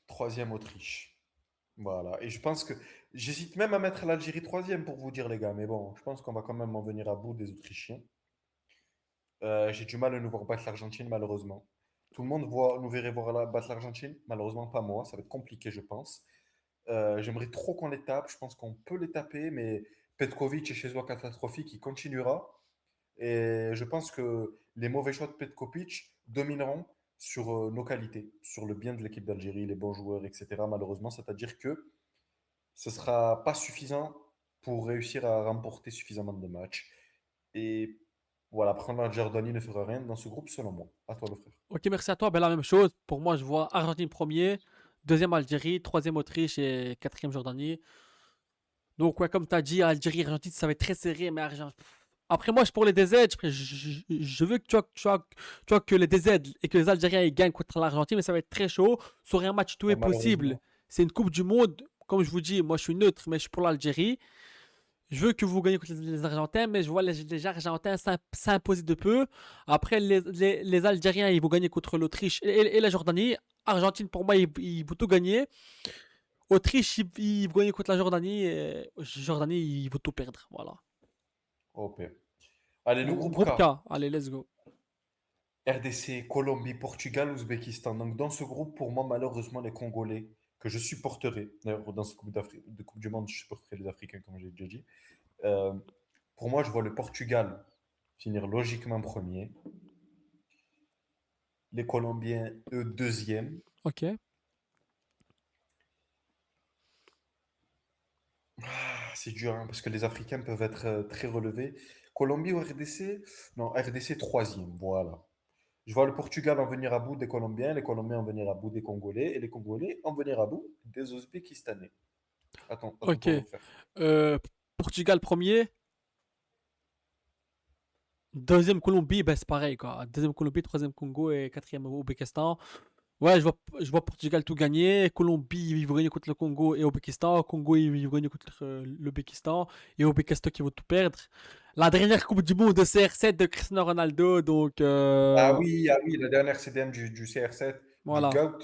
[SPEAKER 2] Troisième Autriche. Voilà. Et je pense que j'hésite même à mettre l'Algérie troisième pour vous dire les gars, mais bon, je pense qu'on va quand même en venir à bout des Autrichiens. J'ai du mal à nous voir battre l'Argentine, malheureusement. Tout le monde nous verrait voir battre l'Argentine, malheureusement pas moi. Ça va être compliqué, je pense. J'aimerais trop qu'on les tape. Je pense qu'on peut les taper, mais Petkovic est chez soi catastrophique. Il continuera. Et je pense que les mauvais choix de Petkovic domineront sur nos qualités, sur le bien de l'équipe d'Algérie, les bons joueurs, etc. Malheureusement, c'est-à-dire que ce ne sera pas suffisant pour réussir à remporter suffisamment de matchs. Et voilà, prendre la Jordanie ne fera rien dans ce groupe, selon moi. À toi, le frère.
[SPEAKER 1] Ok, merci à toi. Ben, la même chose. Pour moi, je vois Argentine premier, deuxième Algérie, troisième Autriche et quatrième Jordanie. Donc, ouais, comme tu as dit, Algérie, Argentine, ça va être très serré. Mais après, moi, je pour les DZ. Je veux que tu vois que les DZ et que les Algériens ils gagnent contre l'Argentine, mais ça va être très chaud. Sur un match, tout est
[SPEAKER 2] Ouais,
[SPEAKER 1] possible.
[SPEAKER 2] malheureusement.
[SPEAKER 1] C'est une Coupe du Monde. Comme je vous dis, moi, je suis neutre, mais je suis pour l'Algérie. Je veux que vous gagnez contre les Argentins, mais je vois les Argentins s'imposer de peu. Après, les Algériens, ils vont gagner contre l'Autriche et la Jordanie. Argentine, pour moi, ils vont tout gagner. Autriche, ils vont gagner contre la Jordanie. Et Jordanie, ils vont tout perdre. Voilà.
[SPEAKER 2] OP. Allez, le groupe
[SPEAKER 1] Groupe
[SPEAKER 2] K.
[SPEAKER 1] K. Allez, let's go.
[SPEAKER 2] RDC, Colombie, Portugal, Ouzbékistan. Donc, dans ce groupe, pour moi, malheureusement, les Congolais, que je supporterai, d'ailleurs, dans cette Coupe du Monde, je supporterai les Africains, comme j'ai déjà dit. Euh, pour moi, je vois le Portugal finir logiquement premier. Les Colombiens, eux, deuxième.
[SPEAKER 1] Ok.
[SPEAKER 2] C'est dur, hein, parce que les Africains peuvent être très relevés. Colombie ou RDC? Non, RDC troisième, voilà. Je vois le Portugal en venir à bout des Colombiens, les Colombiens en venir à bout des Congolais, et les Congolais en venir à bout des Ouzbékistanais. Attends, attends
[SPEAKER 1] Ok.
[SPEAKER 2] pour refaire.
[SPEAKER 1] Euh, Portugal premier. Deuxième Colombie, ben c'est pareil quoi. Deuxième Colombie, troisième Congo et quatrième Ouzbékistan. Ouais, je vois Portugal tout gagner. Colombie, ils vont gagner contre le Congo et Ouzbékistan. Congo, ils vont gagner contre l'Ouzbékistan. Et Ouzbékistan qui vont tout perdre. La dernière Coupe du Monde de CR7 de Cristiano Ronaldo. Donc,
[SPEAKER 2] Ah oui, la dernière CDM du CR7, du
[SPEAKER 1] voilà.
[SPEAKER 2] GOAT.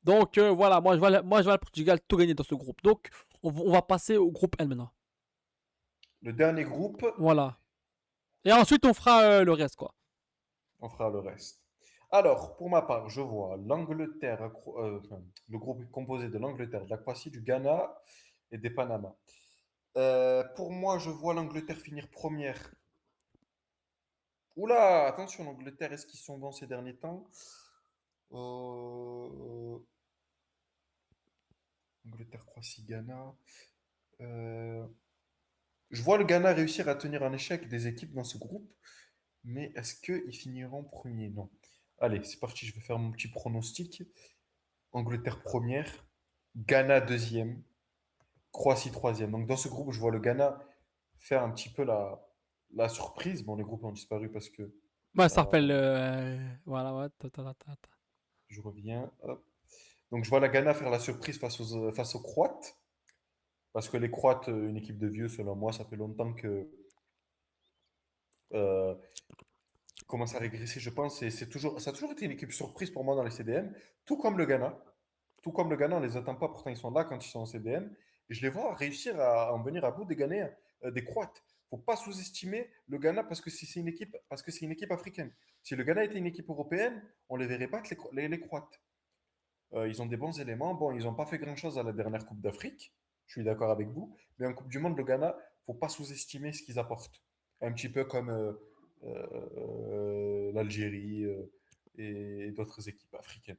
[SPEAKER 1] Donc, voilà, moi, je vois le Portugal tout gagner dans ce groupe. Donc, on va passer au groupe L maintenant.
[SPEAKER 2] Le dernier groupe,
[SPEAKER 1] Voilà. Et ensuite, on fera le reste, quoi.
[SPEAKER 2] on fera le reste. Alors, pour ma part, je vois l'Angleterre, enfin, le groupe est composé de l'Angleterre, de la Croatie, du Ghana et des Panama. Pour moi, je vois l'Angleterre finir première. Oula, attention, l'Angleterre, est-ce qu'ils sont bons ces derniers temps? Euh, Angleterre, Croatie, Ghana. Euh, je vois le Ghana réussir à tenir en échec des équipes dans ce groupe, mais est-ce qu'ils finiront premier? Non. Allez, c'est parti, je vais faire mon petit pronostic. Angleterre première, Ghana deuxième, Croatie troisième. Donc dans ce groupe, je vois le Ghana faire un petit peu la surprise. Bon, les groupes ont disparu parce que
[SPEAKER 1] Ouais, ça
[SPEAKER 2] ça,
[SPEAKER 1] rappelle. Voilà, ouais.
[SPEAKER 2] je reviens. Hop. Donc je vois la Ghana faire la surprise face aux Croates. Parce que les Croates, une équipe de vieux, selon moi, ça fait longtemps que euh, commence à régresser, je pense. Et ça a toujours été une équipe surprise pour moi dans les CDM, tout comme le Ghana. Tout comme le Ghana, on ne les attend pas, pourtant ils sont là quand ils sont en CDM. Et je les vois réussir à en venir à bout des Ghanéens, des Croates. Il ne faut pas sous-estimer le Ghana parce que c'est une équipe, parce que c'est une équipe africaine. Si le Ghana était une équipe européenne, on ne les verrait pas que les Croates. Ils ont des bons éléments. Bon, ils n'ont pas fait grand-chose à la dernière Coupe d'Afrique. Je suis d'accord avec vous. Mais en Coupe du Monde, le Ghana, il ne faut pas sous-estimer ce qu'ils apportent. Un petit peu comme l'Algérie et d'autres équipes africaines.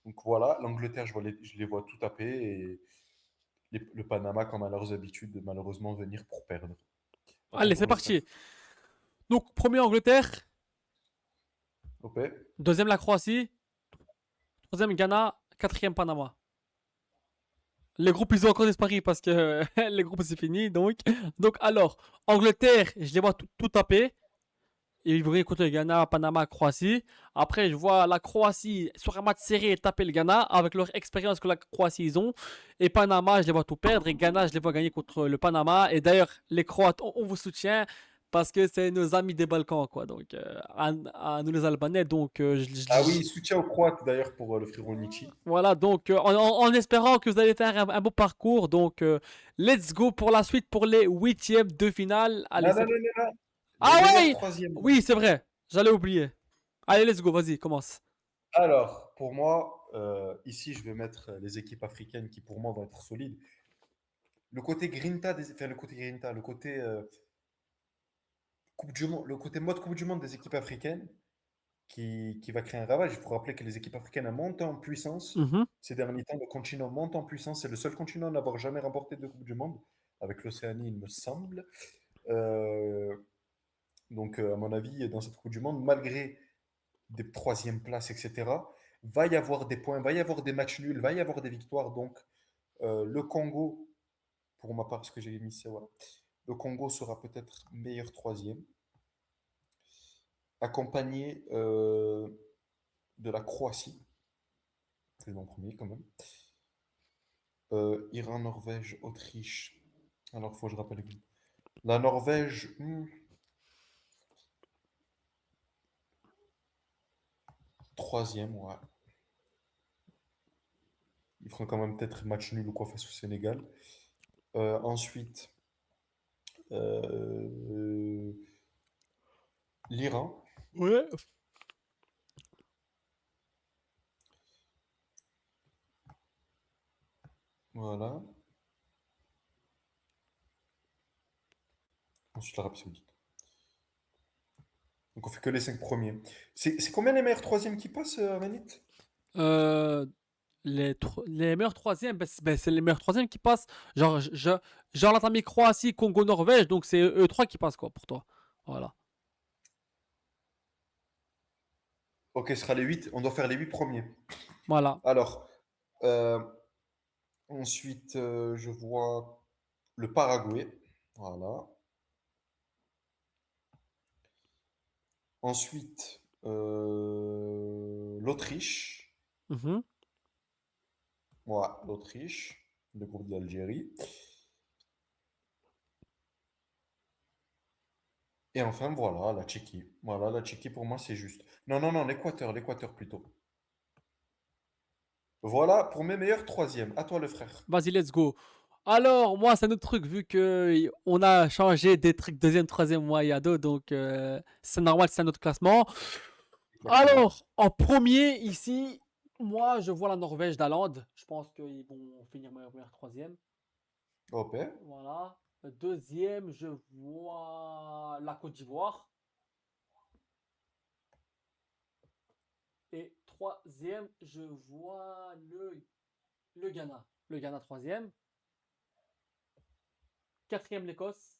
[SPEAKER 2] Donc voilà, l'Angleterre, je les vois tout taper et le Panama, comme à leurs habitudes, malheureusement venir pour perdre. Attends
[SPEAKER 1] Allez,
[SPEAKER 2] pour
[SPEAKER 1] c'est
[SPEAKER 2] le faire.
[SPEAKER 1] parti. Donc, premier Angleterre.
[SPEAKER 2] OP.
[SPEAKER 1] Deuxième la Croatie. Troisième Ghana. Quatrième Panama. Les groupes, ils ont encore disparu parce que les groupes, c'est fini. Donc, alors, Angleterre, je les vois tout taper. Ils vont écouter le Ghana, Panama, Croatie. Après, je vois la Croatie sur un match serré taper le Ghana avec leur expérience que la Croatie ils ont. Et Panama, je les vois tout perdre. Et Ghana, je les vois gagner contre le Panama. Et d'ailleurs, les Croates, on vous soutient parce que c'est nos amis des Balkans, quoi. Donc, à nous les Albanais. Donc,
[SPEAKER 2] Ah oui, soutien aux Croates d'ailleurs pour le frérot Nietzsche.
[SPEAKER 1] voilà. Donc, en espérant que vous allez faire un beau parcours. Donc, let's go pour la suite pour les huitièmes de finale. Allez,
[SPEAKER 2] Non,
[SPEAKER 1] c'est.
[SPEAKER 2] non, non, non, non.
[SPEAKER 1] Ah
[SPEAKER 2] Les meilleurs
[SPEAKER 1] ouais!
[SPEAKER 2] troisièmes.
[SPEAKER 1] Oui, c'est vrai. J'allais oublier. Allez, let's go, vas-y, commence.
[SPEAKER 2] Alors, pour moi, ici, je vais mettre les équipes africaines qui, pour moi, vont être solides. Le côté Coupe du Monde, le côté mode Coupe du Monde des équipes africaines qui va créer un ravage. Il faut rappeler que les équipes africaines elles montent en puissance.
[SPEAKER 1] Mhm.
[SPEAKER 2] Ces derniers temps, le continent monte en puissance. C'est le seul continent à n'avoir jamais remporté de Coupe du Monde, avec l'Océanie, il me semble. Euh, à mon avis, dans cette Coupe du Monde, malgré des troisièmes places, etc., va y avoir des points, va y avoir des matchs nuls, va y avoir des victoires. Donc, le Congo, pour ma part, ce que j'ai mis, c'est voilà. Le Congo sera peut-être meilleur troisième, accompagné de la Croatie, c'est mon premier quand même. Iran, Norvège, Autriche. Alors, il faut que je rappelle. La Norvège, troisième, ouais. Ils feront quand même peut-être match nul ou quoi face au Sénégal. Ensuite, euh, l'Iran.
[SPEAKER 1] Ouais.
[SPEAKER 2] Voilà. Ensuite, l'Arabie Saoudite. Donc, on fait que les cinq premiers. C'est combien les meilleurs troisièmes qui passent, Manit?
[SPEAKER 1] Euh, Les meilleurs troisièmes, c'est les meilleurs troisièmes qui passent. Genre là, t'as mis Croatie, Congo, Norvège, donc c'est eux trois qui passent, quoi, pour toi. Voilà.
[SPEAKER 2] Ok, ce sera les 8. On doit faire les 8 premiers.
[SPEAKER 1] Voilà.
[SPEAKER 2] Alors, euh, ensuite, je vois le Paraguay. Voilà. Ensuite, l'Autriche.
[SPEAKER 1] Mhm.
[SPEAKER 2] Voilà, l'Autriche. Le groupe de l'Algérie. Et enfin, voilà, la Tchéquie. Voilà, la Tchéquie, pour moi, c'est juste. Non, non, non, l'Équateur plutôt. Voilà pour mes meilleurs troisièmes. À toi, le frère.
[SPEAKER 1] Vas-y, let's go. Alors, moi, c'est un autre truc, vu que on a changé des trucs deuxième, troisième, moi et Ado, donc c'est normal, c'est un autre classement.
[SPEAKER 2] Exactement.
[SPEAKER 1] Alors, en premier, ici, moi, je vois la Norvège d'Haaland. Je pense qu'ils vont finir meilleur troisième.
[SPEAKER 2] OP.
[SPEAKER 1] Voilà. Deuxième, je vois la Côte d'Ivoire. Et troisième, je vois le Ghana. Le Ghana troisième. Quatrième, l'Écosse.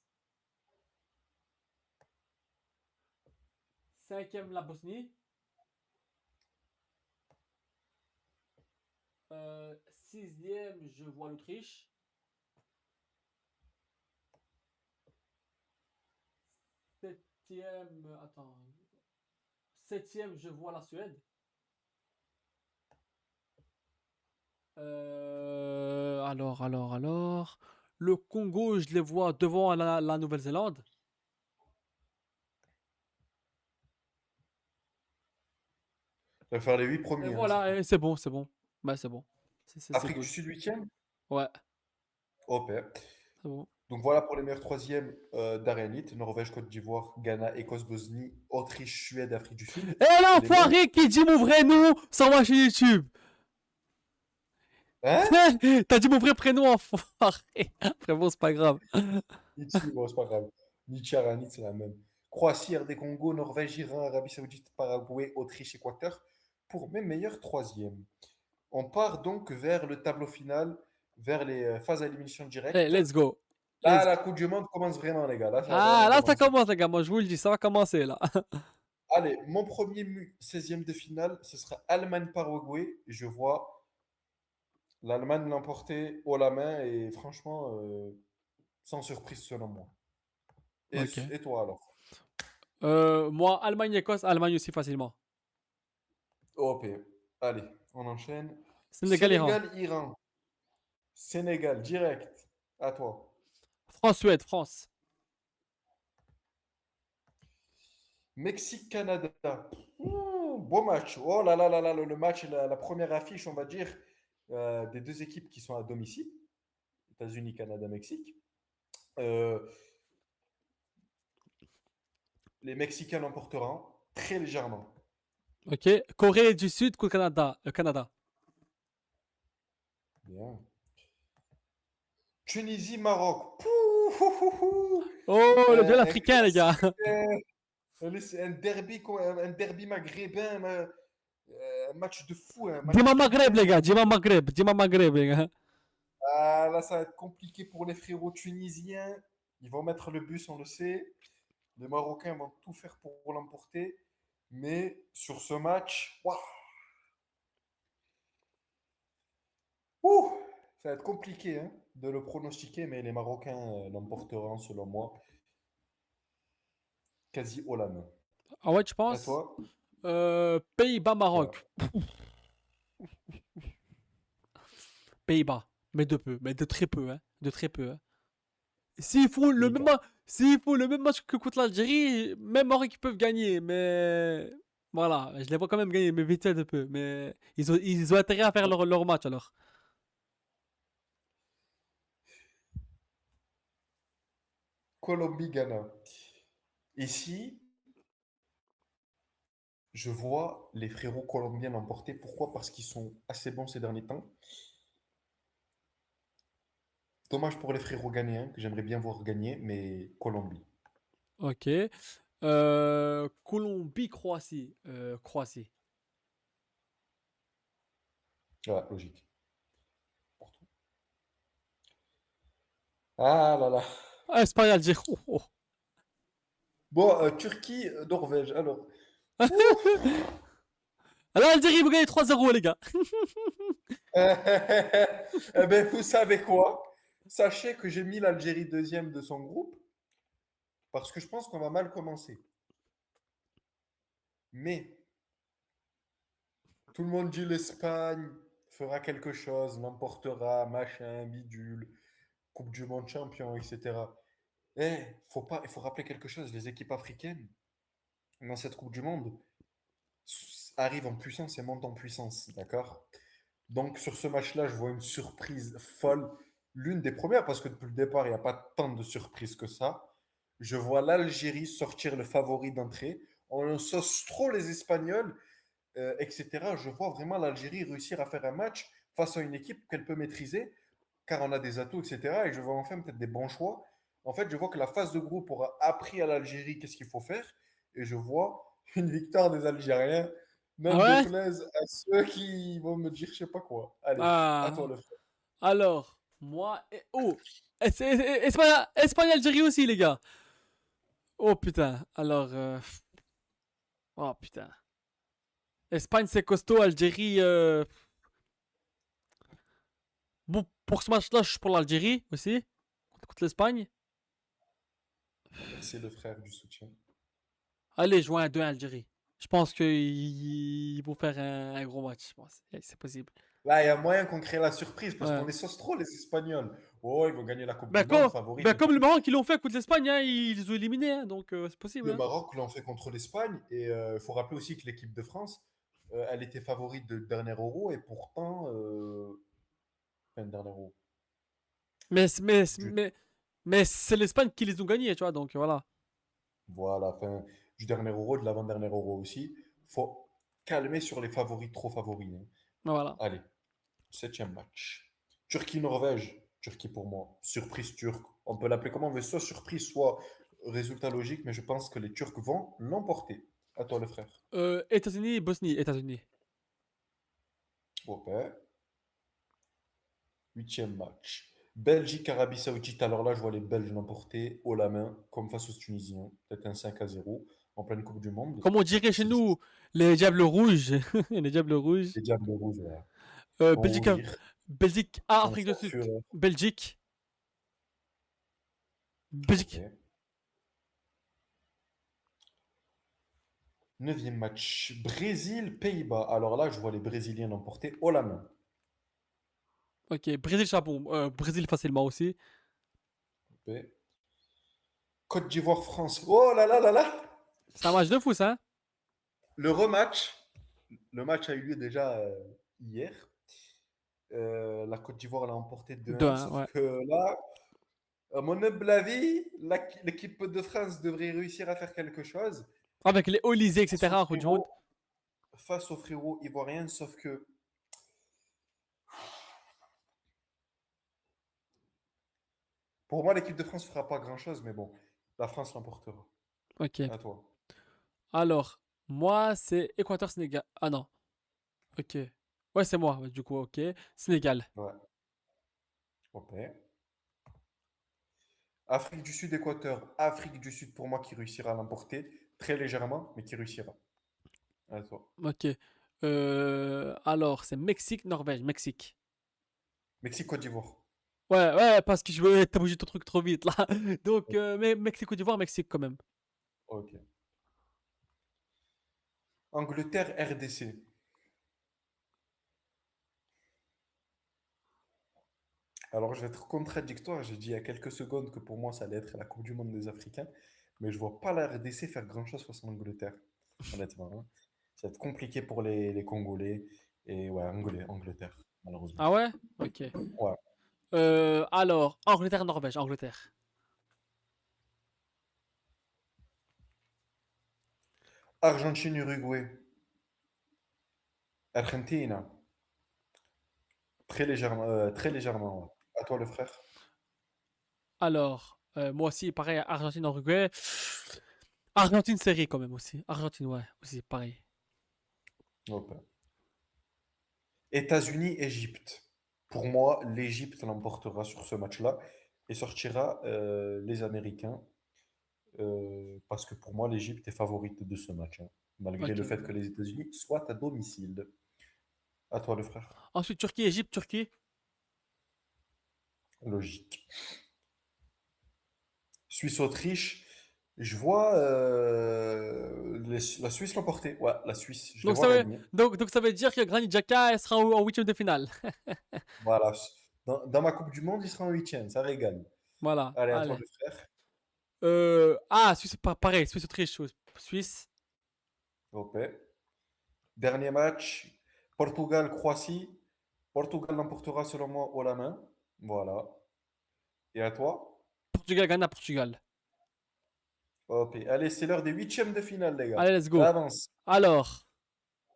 [SPEAKER 1] Cinquième, la Bosnie. Sixième, je vois l'Autriche. Septième, attends. Septième, je vois la Suède. Alors. Le Congo, je les vois devant la Nouvelle-Zélande.
[SPEAKER 2] Je vais faire les 8
[SPEAKER 1] Et
[SPEAKER 2] premiers, hein, c'est
[SPEAKER 1] voilà,
[SPEAKER 2] tout.
[SPEAKER 1] et c'est bon, c'est bon. Bah, c'est bon. C'est
[SPEAKER 2] Afrique du
[SPEAKER 1] good.
[SPEAKER 2] Sud, huitième.
[SPEAKER 1] Ouais,
[SPEAKER 2] OP.
[SPEAKER 1] c'est bon.
[SPEAKER 2] Donc voilà pour les meilleurs troisièmes d'Arianit. Norvège, Côte d'Ivoire, Ghana, Écosse, Bosnie, Autriche, Suède, Afrique du Sud.
[SPEAKER 1] Et
[SPEAKER 2] Et les meilleurs...
[SPEAKER 1] l'enfoiré qui dit mon vrai nom sur ma chaîne YouTube.
[SPEAKER 2] Hein?
[SPEAKER 1] T'as dit mon vrai prénom, enfoiré. Après, bon, c'est pas grave.
[SPEAKER 2] Ici, bon, c'est pas grave. Nietzsche, Arianit, c'est la même. Croatie, RD Congo, Norvège, Iran, Arabie Saoudite, Paraguay, Autriche, Équateur. Pour mes meilleurs troisièmes. On part donc vers le tableau final, vers les phases à élimination
[SPEAKER 1] Hey,
[SPEAKER 2] directe.
[SPEAKER 1] let's go.
[SPEAKER 2] Là,
[SPEAKER 1] Let's
[SPEAKER 2] la
[SPEAKER 1] go.
[SPEAKER 2] Coupe du Monde commence vraiment, les gars. Là, ça va
[SPEAKER 1] Ah,
[SPEAKER 2] vraiment
[SPEAKER 1] là, ça
[SPEAKER 2] commencer.
[SPEAKER 1] commence, les gars. Moi, je vous le dis, ça va commencer, là.
[SPEAKER 2] Allez, mon premier 16e de finale, ce sera Allemagne-Paraguay. Je vois l'Allemagne l'emporter haut la main et franchement, sans surprise selon moi.
[SPEAKER 1] Ok.
[SPEAKER 2] Et toi alors?
[SPEAKER 1] Moi, Allemagne-Écosse, Allemagne aussi facilement.
[SPEAKER 2] OP. Allez, on enchaîne.
[SPEAKER 1] Sénégal-Iran.
[SPEAKER 2] Sénégal-Iran. Sénégal, direct. À toi.
[SPEAKER 1] France-Suède, France.
[SPEAKER 2] Mexique-Canada. Beau match. Oh là là là là, le match, la première affiche, on va dire, des deux équipes qui sont à domicile. États-Unis, Canada, Mexique. Euh, les Mexicains l'emporteront très légèrement.
[SPEAKER 1] Ok. Corée du Sud contre Canada. Canada.
[SPEAKER 2] Bien. Tunisie-Maroc. Pouh, hou, hou, hou.
[SPEAKER 1] Oh, le duel
[SPEAKER 2] Un
[SPEAKER 1] africain, les gars.
[SPEAKER 2] classique, un derby, un derby maghrébin, un match de fou, un match
[SPEAKER 1] Dis-moi Maghreb,
[SPEAKER 2] africain.
[SPEAKER 1] les gars. Dis-moi Maghreb. Dis-moi Maghreb, les gars.
[SPEAKER 2] Ah, là, ça va être compliqué pour les frérots tunisiens. Ils vont mettre le bus, on le sait. Les Marocains vont tout faire pour l'emporter. Mais sur ce match, waouh, ouh, ça va être compliqué hein, de le pronostiquer, mais les Marocains l'emporteront selon moi quasi haut la main.
[SPEAKER 1] Ah ouais, tu
[SPEAKER 2] À
[SPEAKER 1] penses?
[SPEAKER 2] toi? Ouais.
[SPEAKER 1] Pays-Bas-Maroc. Pays-Bas. Mais de peu. Mais de très peu, hein. De très peu, hein. S'ils font le même,
[SPEAKER 2] Délicat.
[SPEAKER 1] s'ils font le même match que contre l'Algérie, même Maroc ils peuvent gagner, mais voilà, je les vois quand même gagner, mais vite fait de peu. Mais ils ont intérêt à faire leur match alors.
[SPEAKER 2] Colombie-Ghana. Ici, je vois les frérots colombiens l'emporter. Pourquoi? Parce qu'ils sont assez bons ces derniers temps. Dommage pour les frérots ghanéens, que j'aimerais bien voir gagner, mais Colombie.
[SPEAKER 1] Ok. Colombie-Croatie. Croatie.
[SPEAKER 2] Ouais, logique. Ah là là.
[SPEAKER 1] Espagne, Algérie. Oh, oh.
[SPEAKER 2] Bon, Turquie, Norvège. Alors, ouf.
[SPEAKER 1] Alors, Algérie, vous gagnez 3-0, les gars.
[SPEAKER 2] Eh ben, vous savez quoi? Sachez que j'ai mis l'Algérie deuxième de son groupe parce que je pense qu'on va mal commencer. Mais tout le monde dit l'Espagne fera quelque chose, l'emportera, machin, bidule, Coupe du Monde champion, etc. Eh, il faut rappeler quelque chose. Les équipes africaines dans cette Coupe du Monde arrivent en puissance et montent en puissance, d'accord? Donc sur ce match-là, je vois une surprise folle, l'une des premières parce que depuis le départ, il n'y a pas tant de surprises que ça. Je vois l'Algérie sortir le favori d'entrée. On sauce trop les Espagnols, etc. Je vois vraiment l'Algérie réussir à faire un match face à une équipe qu'elle peut maîtriser, car on a des atouts, etc. Et je vois enfin peut-être des bons choix. En fait, je vois que la phase de groupe aura appris à l'Algérie qu'est-ce qu'il faut faire. Et je vois une victoire des Algériens,
[SPEAKER 1] Ah
[SPEAKER 2] n'en
[SPEAKER 1] ouais?
[SPEAKER 2] déplaise à ceux qui vont me dire je sais pas quoi. Allez, à toi
[SPEAKER 1] Ah.
[SPEAKER 2] le frère.
[SPEAKER 1] Alors, moi. Oh! Espagne, Espagne, Algérie aussi, les gars. Oh putain. Alors. Oh putain. Espagne, c'est costaud. Algérie. Bon, pour ce match-là, je suis pour l'Algérie aussi. Contre l'Espagne.
[SPEAKER 2] Merci le frère du soutien.
[SPEAKER 1] Allez, jouer un 2 Algérie. Je pense qu'ils vont faire un gros match. Je pense. C'est possible.
[SPEAKER 2] Là, il y a moyen qu'on crée la surprise parce qu'on
[SPEAKER 1] Ouais.
[SPEAKER 2] les sauce trop, les Espagnols. Oh, ils vont gagner la Coupe
[SPEAKER 1] Ben,
[SPEAKER 2] du Monde, favori.
[SPEAKER 1] comme le Maroc, ils l'ont fait contre l'Espagne, hein, ils les ont éliminés, hein, donc c'est possible.
[SPEAKER 2] Le
[SPEAKER 1] Hein.
[SPEAKER 2] Maroc l'ont fait contre l'Espagne et il faut rappeler aussi que l'équipe de France, elle était favorite de dernier Euro et pourtant, enfin, dernier Euro.
[SPEAKER 1] Mais, mais,
[SPEAKER 2] Du-
[SPEAKER 1] mais, mais c'est l'Espagne qui les ont gagnés, tu vois, donc voilà.
[SPEAKER 2] voilà, enfin, du dernier Euro, de l'avant-dernier Euro aussi. Faut calmer sur les favoris, trop favoris, hein.
[SPEAKER 1] Voilà.
[SPEAKER 2] Allez, septième match. Turquie-Norvège. Turquie pour moi. Surprise turque. On peut l'appeler comment on veut, soit surprise, soit résultat logique, mais je pense que les Turcs vont l'emporter. À toi, le frère.
[SPEAKER 1] États-Unis, Bosnie, États-Unis.
[SPEAKER 2] Ok. Huitième match. Belgique-Arabie Saoudite. Alors là, je vois les Belges l'emporter haut la main, comme face aux Tunisiens. Peut-être un 5-0 en pleine Coupe du Monde.
[SPEAKER 1] Comme on dirait chez
[SPEAKER 2] C'est
[SPEAKER 1] nous, les Diables Rouges. Les Diables Rouges.
[SPEAKER 2] les Diables Rouges, là. Vont
[SPEAKER 1] Belgique,
[SPEAKER 2] rougir.
[SPEAKER 1] Belgique,
[SPEAKER 2] Sont
[SPEAKER 1] Afrique du
[SPEAKER 2] sans
[SPEAKER 1] Sud.
[SPEAKER 2] fureur.
[SPEAKER 1] Belgique.
[SPEAKER 2] Ok.
[SPEAKER 1] Belgique.
[SPEAKER 2] Neuvième match. Brésil-Pays-Bas. Alors là, je vois les Brésiliens l'emporter haut la main.
[SPEAKER 1] Ok, Brésil, Japon. Brésil facilement aussi.
[SPEAKER 2] Ok. Côte d'Ivoire-France. Oh là là là là!
[SPEAKER 1] C'est un match de fou, ça. Hein.
[SPEAKER 2] Le rematch. Le match a eu lieu déjà hier. La Côte d'Ivoire l'a emporté 2-1.
[SPEAKER 1] 2-1,
[SPEAKER 2] Sauf
[SPEAKER 1] ouais.
[SPEAKER 2] que là, à mon humble avis, l'équipe de France devrait réussir à faire quelque chose
[SPEAKER 1] Avec les Olysées,
[SPEAKER 2] face aux
[SPEAKER 1] etc. en Coupe du Monde.
[SPEAKER 2] frérots, face aux frérots ivoiriens. Sauf que pour moi, l'équipe de France ne fera pas grand-chose, mais bon, la France l'emportera.
[SPEAKER 1] Ok.
[SPEAKER 2] À toi.
[SPEAKER 1] Alors, moi, c'est Équateur-Sénégal. Ah non. Ok. Ouais, c'est moi, ouais, du coup, ok. Sénégal.
[SPEAKER 2] Ouais. Ok. Afrique du Sud, Équateur. Afrique du Sud, pour moi, qui réussira à l'emporter. Très légèrement, mais qui réussira. À toi.
[SPEAKER 1] Ok. Alors, c'est Mexique-Norvège. Mexique.
[SPEAKER 2] Mexique, Côte d'Ivoire.
[SPEAKER 1] Ouais, ouais, parce que je veux t'as bougé ton truc trop vite, là. Donc, mais Mexique, Côte d'Ivoire, Mexique quand même.
[SPEAKER 2] Ok. Angleterre, RDC. Alors, je vais être contradictoire. J'ai dit il y a quelques secondes que pour moi, ça allait être la Coupe du Monde des Africains. Mais je vois pas la RDC faire grand-chose face à l'Angleterre. Honnêtement, hein. Ça va être compliqué pour les Congolais. Et ouais, Angleterre, malheureusement.
[SPEAKER 1] Ah ouais? Ok.
[SPEAKER 2] Ouais.
[SPEAKER 1] Alors, Angleterre-Norvège. Angleterre.
[SPEAKER 2] Argentine, Uruguay. Argentina. Très légèrement, ouais. À toi, le frère.
[SPEAKER 1] Alors, moi aussi, pareil, Argentine-Uruguay. Argentine série quand même aussi. Argentine, ouais, aussi, pareil.
[SPEAKER 2] Ok. États-Unis, Égypte. Pour moi, l'Égypte l'emportera sur ce match-là. et sortira les Américains. Parce que pour moi, l'Égypte est favorite de ce match, hein, malgré le
[SPEAKER 1] Ok.
[SPEAKER 2] fait que les États-Unis soient à domicile. À toi, le frère.
[SPEAKER 1] Ensuite, Turquie, Égypte, Turquie.
[SPEAKER 2] Logique. Suisse-Autriche, je vois la Suisse l'emporter. Ouais, la Suisse, je les
[SPEAKER 1] Donc
[SPEAKER 2] vois
[SPEAKER 1] ça veut,
[SPEAKER 2] gagner.
[SPEAKER 1] donc ça veut dire que Granit Xhaka elle sera en huitième de finale.
[SPEAKER 2] Voilà. Dans ma Coupe du Monde, il sera en huitième. Ça régale.
[SPEAKER 1] Voilà,
[SPEAKER 2] Allez, à toi,
[SPEAKER 1] allez.
[SPEAKER 2] le frère.
[SPEAKER 1] Suisse, pareil, Suisse-Autriche, Suisse.
[SPEAKER 2] OP. Dernier match, Portugal-Croatie. Portugal l'emportera selon moi haut la main. Voilà. Et à toi?
[SPEAKER 1] Portugal, Ghana, Portugal.
[SPEAKER 2] Ok, allez, c'est l'heure des huitièmes de finale, les gars.
[SPEAKER 1] Allez, let's
[SPEAKER 2] Ça
[SPEAKER 1] go.
[SPEAKER 2] avance.
[SPEAKER 1] Alors,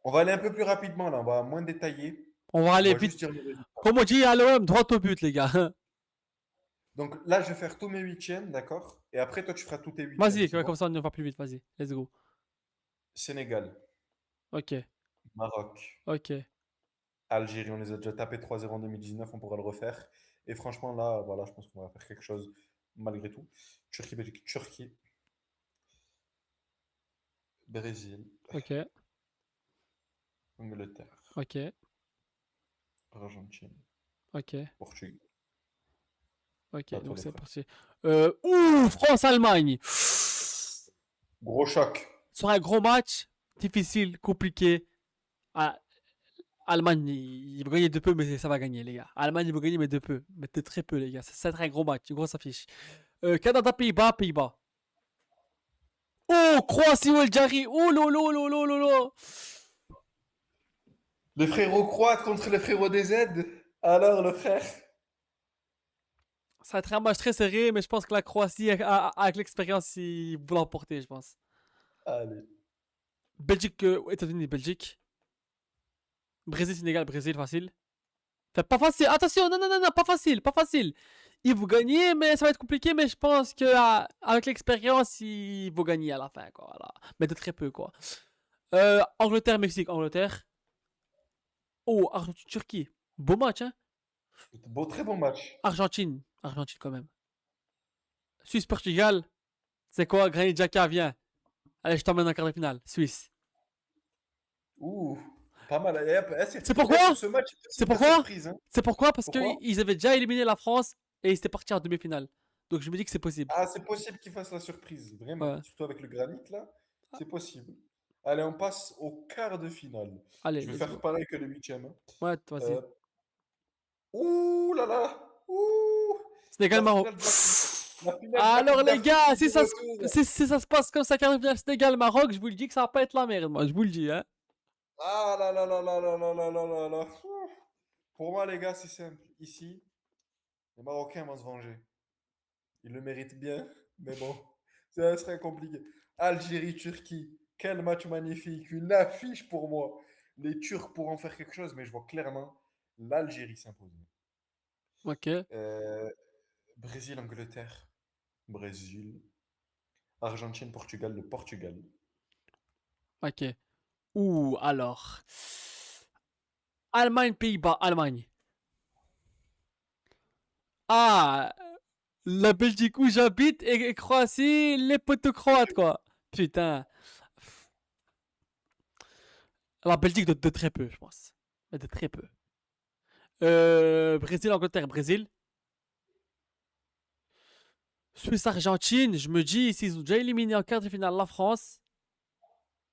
[SPEAKER 2] On va aller un peu plus rapidement là, on va moins détailler.
[SPEAKER 1] on va
[SPEAKER 2] On
[SPEAKER 1] aller
[SPEAKER 2] va
[SPEAKER 1] vite.
[SPEAKER 2] juste dire le résultat.
[SPEAKER 1] Comme on dit à l'OM, droit au but, les gars.
[SPEAKER 2] Donc là, je vais faire tous mes huitièmes, d'accord? Et après, toi, tu feras tous tes huitièmes,
[SPEAKER 1] Vas-y,
[SPEAKER 2] c'est
[SPEAKER 1] ouais, comme
[SPEAKER 2] bon?
[SPEAKER 1] ça on va plus vite, vas-y. Let's go.
[SPEAKER 2] Sénégal,
[SPEAKER 1] Ok,
[SPEAKER 2] Maroc,
[SPEAKER 1] ok.
[SPEAKER 2] Algérie, on les a déjà tapés 3-0 en 2019, on pourra le refaire. Et franchement, là, voilà, je pense qu'on va faire quelque chose malgré tout. Turquie, Belgique, Turquie, Brésil,
[SPEAKER 1] Ok,
[SPEAKER 2] Angleterre,
[SPEAKER 1] ok,
[SPEAKER 2] Argentine,
[SPEAKER 1] ok,
[SPEAKER 2] Portugal.
[SPEAKER 1] ok.
[SPEAKER 2] À toi,
[SPEAKER 1] Donc
[SPEAKER 2] le
[SPEAKER 1] c'est
[SPEAKER 2] frère.
[SPEAKER 1] parti. France-Allemagne.
[SPEAKER 2] Gros choc.
[SPEAKER 1] Sur un gros match, difficile, compliqué. Ah, Allemagne, il va gagner de peu, mais ça va gagner, les gars. Allemagne, il va gagner, mais de peu. Mais de très peu, les gars. Ça va être un gros match, une grosse affiche. Canada-Pays-Bas, Pays-Bas. Oh, Croatie ou Algérie. Oh, lolo, lolo, lolo.
[SPEAKER 2] Les frérots croates contre les frérots des Z. Alors, le frère?
[SPEAKER 1] Ça va être un match très serré, mais je pense que la Croatie, avec l'expérience, ils vont l'emporter, je pense.
[SPEAKER 2] Allez.
[SPEAKER 1] Belgique, États-Unis, Belgique. Brésil, Sénégal, Brésil, facile. Enfin, pas facile. Attention, non, non, non, non, pas facile, pas facile. Ils vont gagner, mais ça va être compliqué, mais je pense que avec l'expérience, ils vont gagner à la fin, quoi. Voilà. Mais de très peu, quoi. Angleterre, Mexique, Angleterre. Oh, Argentine, Turquie. Beau match, hein.
[SPEAKER 2] Beau, très bon match.
[SPEAKER 1] Argentine, Argentine quand même. Suisse, Portugal. C'est quoi, Granit Xhaka, viens. Allez, je t'emmène en quart de finale. Suisse.
[SPEAKER 2] Ouh, pas mal.
[SPEAKER 1] C'est
[SPEAKER 2] Sur
[SPEAKER 1] pourquoi
[SPEAKER 2] ce match,
[SPEAKER 1] C'est
[SPEAKER 2] c'est de la
[SPEAKER 1] pourquoi
[SPEAKER 2] surprise, hein.
[SPEAKER 1] C'est pourquoi Parce
[SPEAKER 2] Pourquoi?
[SPEAKER 1] qu'ils avaient déjà éliminé la France et ils étaient partis en demi-finale. Donc je me dis que c'est possible.
[SPEAKER 2] Ah, c'est possible qu'il fasse la surprise, vraiment.
[SPEAKER 1] Ouais.
[SPEAKER 2] Surtout avec le granit, là. C'est possible. Allez, on passe au quart de finale.
[SPEAKER 1] Allez,
[SPEAKER 2] Je vais
[SPEAKER 1] let's
[SPEAKER 2] faire
[SPEAKER 1] go.
[SPEAKER 2] pareil que le huitième, hein.
[SPEAKER 1] Ouais, vas-y.
[SPEAKER 2] Euh, ouh là là! Ouh!
[SPEAKER 1] Sénégal,
[SPEAKER 2] La
[SPEAKER 1] Maroc.
[SPEAKER 2] finale de la finale de la
[SPEAKER 1] Alors
[SPEAKER 2] Coupe
[SPEAKER 1] les
[SPEAKER 2] d'Afrique
[SPEAKER 1] gars,
[SPEAKER 2] du retour.
[SPEAKER 1] si ça se passe comme ça, quart de finale Sénégal-Maroc, je vous le dis que ça va pas être la merde, moi, je vous le dis, hein.
[SPEAKER 2] Ah là là là là là là là là là là. Ouh. Pour moi, les gars, c'est simple. Ici, les Marocains vont se venger. Ils le méritent bien, mais bon, ça serait compliqué. Algérie-Turquie, quel match magnifique, une affiche pour moi. Les Turcs pourront faire quelque chose, mais je vois clairement l'Algérie s'imposer.
[SPEAKER 1] Ok,
[SPEAKER 2] Euh, Brésil-Angleterre, Brésil. Argentine-Portugal, le Portugal.
[SPEAKER 1] ok. Ouh, alors. Allemagne, Pays-Bas, Allemagne. Ah, la Belgique où j'habite et Croatie, les potes croates, quoi. Putain. La Belgique de très peu, je pense. De très peu. Brésil, Angleterre, Brésil. Suisse, Argentine, je me dis, s'ils ont déjà éliminé en quart de finale la France,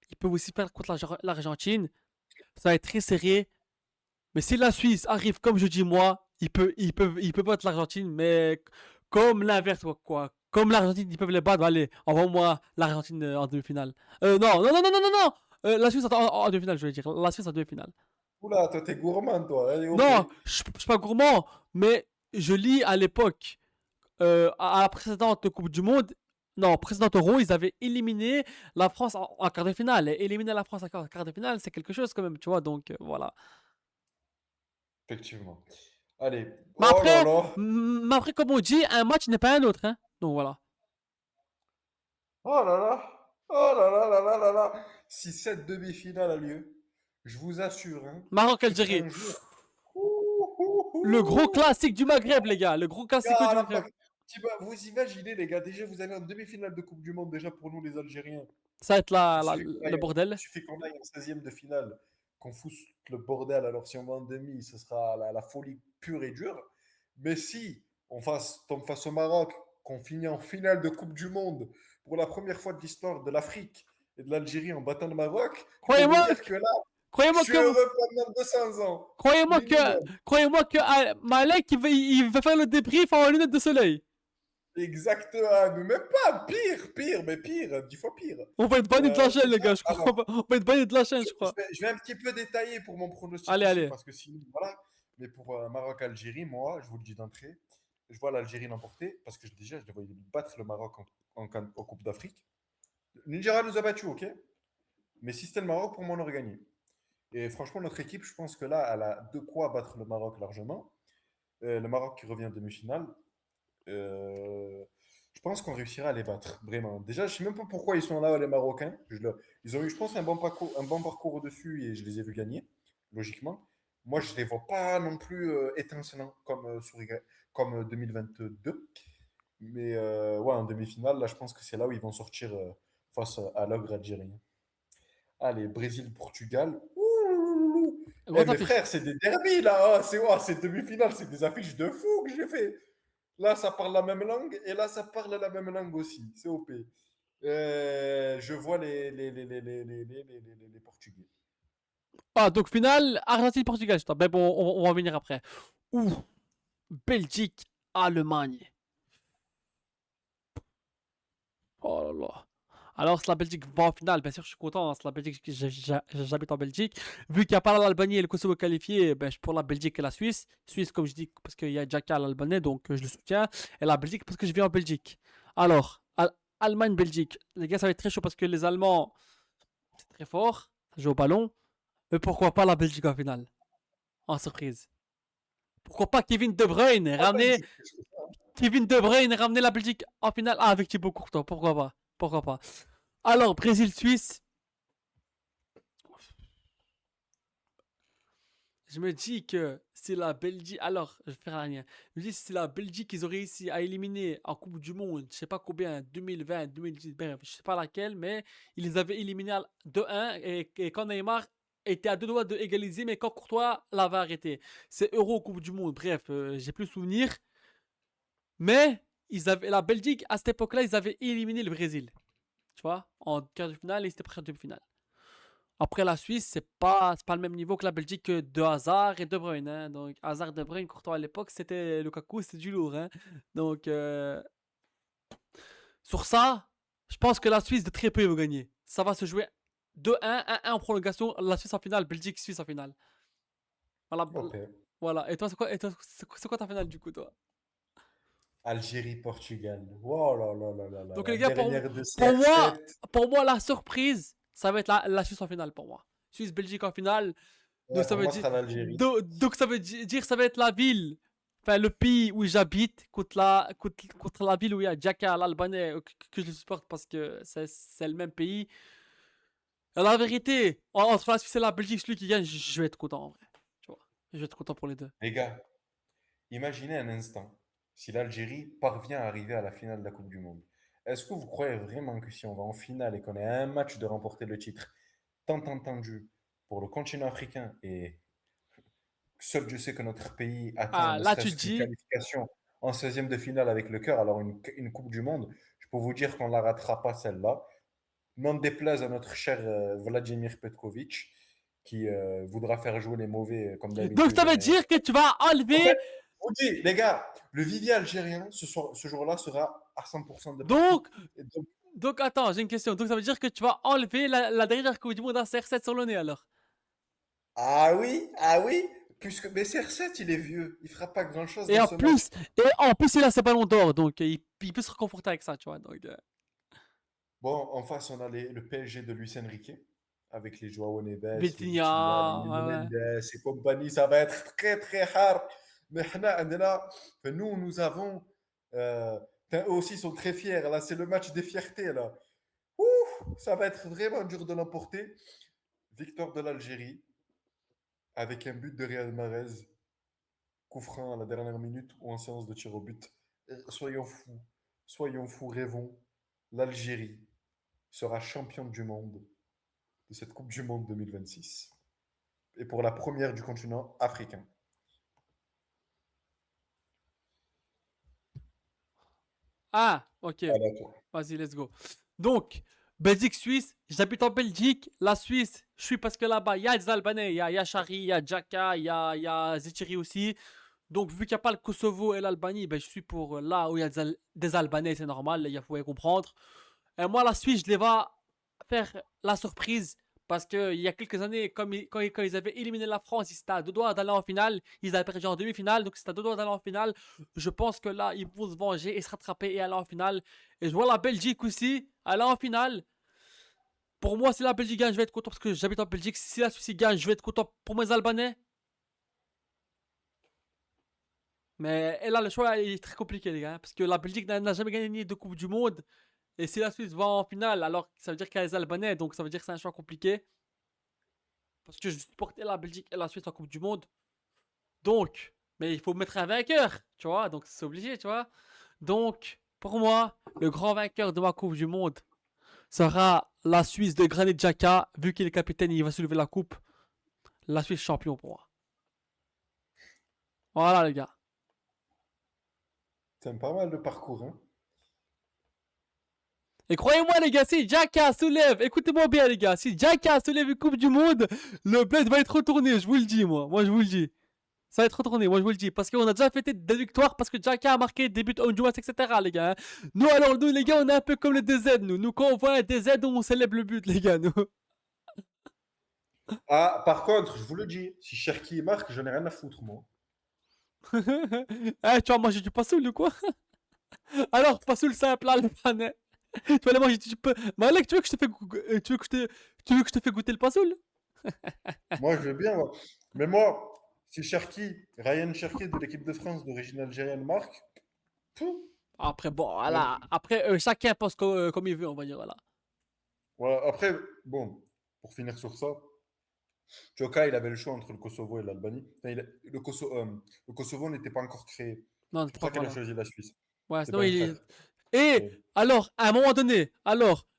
[SPEAKER 1] ils peuvent aussi faire contre l'Argentine. Ça va être très serré. Mais si la Suisse arrive comme je dis moi, ils peuvent battre l'Argentine, mais comme l'inverse, quoi. Comme l'Argentine, ils peuvent les battre. Allez, envoie-moi l'Argentine en demi-finale. Non, non, non, non, non, non, non. La Suisse en demi-finale, je veux dire. La Suisse en demi-finale.
[SPEAKER 2] Oula, toi, t'es gourmand, toi. Allez, ok.
[SPEAKER 1] Non, je suis pas gourmand, mais je lis à l'époque, à la précédente Coupe du Monde, non, précédente Euro, ils avaient éliminé la France en quart de finale. Et éliminer la France en quart de finale, c'est quelque chose quand même, tu vois. Donc voilà.
[SPEAKER 2] Effectivement. Allez.
[SPEAKER 1] Mais
[SPEAKER 2] Oh là
[SPEAKER 1] après,
[SPEAKER 2] là.
[SPEAKER 1] mais après, comme on dit, un match n'est pas un autre, hein. Donc voilà.
[SPEAKER 2] Oh là là. Oh là là là là là là. Si cette demi-finale a lieu, je vous assure, hein, ce sera
[SPEAKER 1] Maroc-Algérie.
[SPEAKER 2] un jour. Ouh, ouh,
[SPEAKER 1] Le gros
[SPEAKER 2] ouh.
[SPEAKER 1] classique du Maghreb, les gars. Le gros classique du
[SPEAKER 2] Ah,
[SPEAKER 1] Maghreb.
[SPEAKER 2] Vous imaginez, les gars, déjà, vous allez en demi-finale de Coupe du Monde, déjà pour nous, les Algériens.
[SPEAKER 1] Ça va être
[SPEAKER 2] Il suffit
[SPEAKER 1] le bordel.
[SPEAKER 2] qu'on aille en 16e de finale, qu'on foute le bordel. Alors, si on va en demi, ce sera la folie pure et dure. Mais si tombe face au Maroc, qu'on finit en finale de Coupe du Monde pour la première fois de l'histoire de l'Afrique et de l'Algérie en battant le Maroc, je peux vous
[SPEAKER 1] Croyez-moi,
[SPEAKER 2] dire que là, je
[SPEAKER 1] croyez-moi
[SPEAKER 2] suis
[SPEAKER 1] que,
[SPEAKER 2] heureux pendant 200 ans.
[SPEAKER 1] croyez-moi que,
[SPEAKER 2] Minimum.
[SPEAKER 1] croyez-moi que Malek, il va faire le débrief en lunettes de soleil.
[SPEAKER 2] Exactement. Mais même pas. Pire, mais pire. 10 fois pire.
[SPEAKER 1] On va être banni de la chaîne, les
[SPEAKER 2] Déjà,
[SPEAKER 1] gars, je crois.
[SPEAKER 2] alors,
[SPEAKER 1] On va être banni de la chaîne, je crois.
[SPEAKER 2] je vais un petit peu détailler pour mon pronostic
[SPEAKER 1] Allez,
[SPEAKER 2] aussi,
[SPEAKER 1] allez.
[SPEAKER 2] parce que sinon, voilà. Mais pour Maroc-Algérie, moi, je vous le dis d'entrée, je vois l'Algérie l'emporter, parce que déjà, je les voyais battre le Maroc en Coupe d'Afrique. Le Nigeria nous a battus, ok. Mais si c'était le Maroc, pour moi, on aurait gagné. Et franchement, notre équipe, je pense que là, elle a de quoi battre le Maroc largement. Le Maroc qui revient en demi-finale. Euh, je pense qu'on réussira à les battre, vraiment. Déjà, je ne sais même pas pourquoi ils sont là, les Marocains. Ils ont eu, je pense, un bon parcours au-dessus et je les ai vus gagner, logiquement. Moi, je ne les vois pas non plus étincelants comme, comme 2022. Mais ouais, en demi-finale, là, je pense que c'est là où ils vont sortir face à l'ogre algérien. Allez, Brésil-Portugal. Ouh. Eh,
[SPEAKER 1] Grosse
[SPEAKER 2] mes
[SPEAKER 1] affiche.
[SPEAKER 2] frères, c'est des derbies, là. Ah, c'est demi-finale, c'est des affiches de fou que j'ai fait. Là, ça parle la même langue et là, ça parle la même langue aussi. C'est OP. Je vois les Portugais.
[SPEAKER 1] Ah, donc finale, Argentine-Portugal. Ben bon, on va venir après. Ouh, Belgique, Allemagne. Oh là là. Alors, si la Belgique va en finale, bien sûr, je suis content. C'est la Belgique, j'habite en Belgique. Vu qu'il n'y a pas l'Albanie et le Kosovo qualifiés, ben, je suis pour la Belgique et la Suisse. Suisse, comme je dis, parce qu'il y a Jaka l'Albanais, donc je le soutiens. Et la Belgique, parce que je vis en Belgique. Alors, Allemagne-Belgique. Les gars, ça va être très chaud parce que les Allemands, c'est très fort. Ça joue au ballon. Mais pourquoi pas la Belgique en finale? En surprise. Pourquoi pas Kevin De Bruyne
[SPEAKER 2] Ah ouais,
[SPEAKER 1] ramener Kevin De Bruyne ramener la Belgique en finale? Ah, avec Thibaut Courtois. Pourquoi pas? Pourquoi pas? Alors, Brésil-Suisse. Je me dis que c'est la Belgique. Alors, je vais faire rien. Je me dis que c'est la Belgique qu'ils ont réussi à éliminer en Coupe du Monde, je sais pas combien, 2020, 2010, bref, je sais pas laquelle, mais ils les avaient éliminés 2-1 et quand Neymar était à deux doigts de égaliser, mais quand Courtois l'avait arrêté. C'est Euro Coupe du Monde, bref, j'ai plus souvenir. Mais la Belgique, à cette époque-là, ils avaient éliminé le Brésil. Tu vois, en quart de finale et c'était prêt en demi-finale. Après la Suisse, c'est pas le même niveau que la Belgique de Hazard et De Bruyne, hein. Donc Hazard, De Bruyne, Courtois à l'époque, c'était Lukaku, c'était du lourd, hein. Donc sur ça, je pense que la Suisse de très peu va gagner. Ça va se jouer 2-1, 1-1 en prolongation, la Suisse en finale, Belgique, Suisse en finale. Voilà.
[SPEAKER 2] OP.
[SPEAKER 1] Voilà. Et toi, c'est quoi ta finale du coup, toi?
[SPEAKER 2] Algérie-Portugal. Oh là là là là là.
[SPEAKER 1] Donc
[SPEAKER 2] La
[SPEAKER 1] les gars,
[SPEAKER 2] dernière de
[SPEAKER 1] pour moi,
[SPEAKER 2] CR7.
[SPEAKER 1] pour moi, la surprise, ça va être la Suisse en finale pour moi. Suisse-Belgique en finale. Donc
[SPEAKER 2] Ouais,
[SPEAKER 1] ça
[SPEAKER 2] pour
[SPEAKER 1] veut
[SPEAKER 2] moi, ce
[SPEAKER 1] dire,
[SPEAKER 2] sera l'Algérie.
[SPEAKER 1] donc ça veut dire ça va être la ville, enfin le pays où j'habite contre la ville où il y a Jaka, l'Albanais, que je supporte parce que c'est le même pays. Et la vérité, entre la Suisse et la Belgique, celui qui gagne, je vais être content en vrai. Tu vois, je vais être content pour les deux.
[SPEAKER 2] Les gars, imaginez un instant si l'Algérie parvient à arriver à la finale de la Coupe du Monde. Est-ce que vous croyez vraiment que si on va en finale et qu'on est à un match de remporter le titre tant entendu pour le continent africain et seul Dieu sait que notre pays attend
[SPEAKER 1] Ah,
[SPEAKER 2] ne
[SPEAKER 1] là tu
[SPEAKER 2] serait-ce
[SPEAKER 1] te
[SPEAKER 2] qu'une
[SPEAKER 1] dis,
[SPEAKER 2] qualification en 16e de finale avec le cœur, alors une Coupe du Monde, je peux vous dire qu'on ne la ratera pas celle-là. N'en déplaise à notre cher Vladimir Petkovic, qui voudra faire jouer les mauvais comme
[SPEAKER 1] donc
[SPEAKER 2] d'habitude.
[SPEAKER 1] ça veut dire que tu vas
[SPEAKER 2] En fait,
[SPEAKER 1] enlever,
[SPEAKER 2] je vous dis, les gars, le vivier algérien, ce jour-là, sera à 100% de partout.
[SPEAKER 1] donc,
[SPEAKER 2] Et donc,
[SPEAKER 1] donc attends, j'ai une question. Donc ça veut dire que tu vas enlever la dernière Coupe du Monde à CR7 sur le nez alors.
[SPEAKER 2] ah oui, puisque mais CR7, il est vieux, il fera pas grand-chose
[SPEAKER 1] Et
[SPEAKER 2] dans
[SPEAKER 1] en
[SPEAKER 2] ce match.
[SPEAKER 1] plus, et en plus il a ses ballons d'or, donc il peut se reconforter avec ça, tu vois. Donc,
[SPEAKER 2] Bon, en face, on a le PSG de Luis Enrique, avec les Joao Neves, les
[SPEAKER 1] Vitinha,
[SPEAKER 2] Vitinha, les Nuno
[SPEAKER 1] ouais, ouais.
[SPEAKER 2] Mendes et compagnie, ça va être très très hard. Mais nous avons, euh, eux aussi sont très fiers. Là, c'est le match des fiertés là. Ouh, ça va être vraiment dur de l'emporter. Victoire de l'Algérie avec un but de Riyad Mahrez, coup franc à la dernière minute ou en séance de tir au but. soyons fous, rêvons. L'Algérie sera championne du monde de cette Coupe du Monde 2026. Et pour la première du continent africain.
[SPEAKER 1] Ah, ok.
[SPEAKER 2] Voilà, toi.
[SPEAKER 1] Vas-y, let's go. Donc, Belgique-Suisse, j'habite en Belgique. La Suisse, je suis parce que là-bas, il y a des Albanais. Il y a Chari, il y a Djaka, il y a Zétiri aussi. Donc, vu qu'il n'y a pas le Kosovo et l'Albanie, ben, je suis pour là où il y a des Albanais, c'est normal, il faut comprendre. Et moi, la Suisse, je les vais faire la surprise. Parce qu'il y a quelques années, quand ils avaient éliminé la France, ils étaient à deux doigts d'aller en finale. Ils avaient perdu en demi-finale, donc c'était à deux doigts d'aller en finale. Je pense que là, ils vont se venger et se rattraper et aller en finale. Et je vois la Belgique aussi aller en finale. Pour moi, si la Belgique gagne, je vais être content parce que j'habite en Belgique. Si la Suisse gagne, je vais être content pour mes Albanais. Mais et là, le choix est très compliqué, les gars. Parce que la Belgique n'a jamais gagné de Coupe du Monde. Et si la Suisse va en finale, alors ça veut dire qu'il y a les Albanais. Donc ça veut dire que c'est un choix compliqué. Parce que je supportais la Belgique et la Suisse en Coupe du Monde. Donc, mais il faut mettre un vainqueur, tu vois. Donc c'est obligé, tu vois. Donc, pour moi, le grand vainqueur de ma Coupe du Monde sera la Suisse de Granit Xhaka. Vu qu'il est capitaine, il va soulever la coupe. La Suisse champion pour moi. Voilà, les gars.
[SPEAKER 2] C'est pas mal de parcours, hein.
[SPEAKER 1] Et croyez-moi, les gars, si Xhaka soulève, écoutez-moi bien, les gars, si Xhaka soulève une Coupe du Monde, le bled va être retourné, je vous le dis, moi. Moi, je vous le dis. Ça va être retourné, moi je vous le dis. Parce qu'on a déjà fêté des victoires parce que Xhaka a marqué des buts en jouant, etc. les gars. Nous, alors, nous, les gars, on est un peu comme les DZ, nous. Nous, quand on voit un DZ, on célèbre le but, les gars, nous.
[SPEAKER 2] Ah, par contre, je vous le dis, si Cherki marque, j'en ai rien à foutre, moi.
[SPEAKER 1] Eh, tu vas manger du passoul ou quoi? Alors, passoul simple, albanais. Tu vas aller manger du peu. Malek, tu veux que je te fais, tu veux que je te fais goûter le passoul?
[SPEAKER 2] Moi, je veux bien, moi. Mais moi, si Ryan Cherki de l'équipe de France d'origine algérienne marque, tout.
[SPEAKER 1] Après, bon,
[SPEAKER 2] Mais,
[SPEAKER 1] voilà. Après, chacun pense comme il veut, on va dire, voilà.
[SPEAKER 2] voilà. Après, bon, pour finir sur ça, Tchoka, il avait le choix entre le Kosovo et l'Albanie. Enfin, le Kosovo n'était pas encore créé.
[SPEAKER 1] Non, je
[SPEAKER 2] C'est pour
[SPEAKER 1] crois
[SPEAKER 2] ça
[SPEAKER 1] pas,
[SPEAKER 2] qu'il a
[SPEAKER 1] là.
[SPEAKER 2] choisi la Suisse.
[SPEAKER 1] Ouais,
[SPEAKER 2] C'est
[SPEAKER 1] sinon
[SPEAKER 2] pas un
[SPEAKER 1] il est.
[SPEAKER 2] traître.
[SPEAKER 1] Et
[SPEAKER 2] Et
[SPEAKER 1] alors, à un moment donné,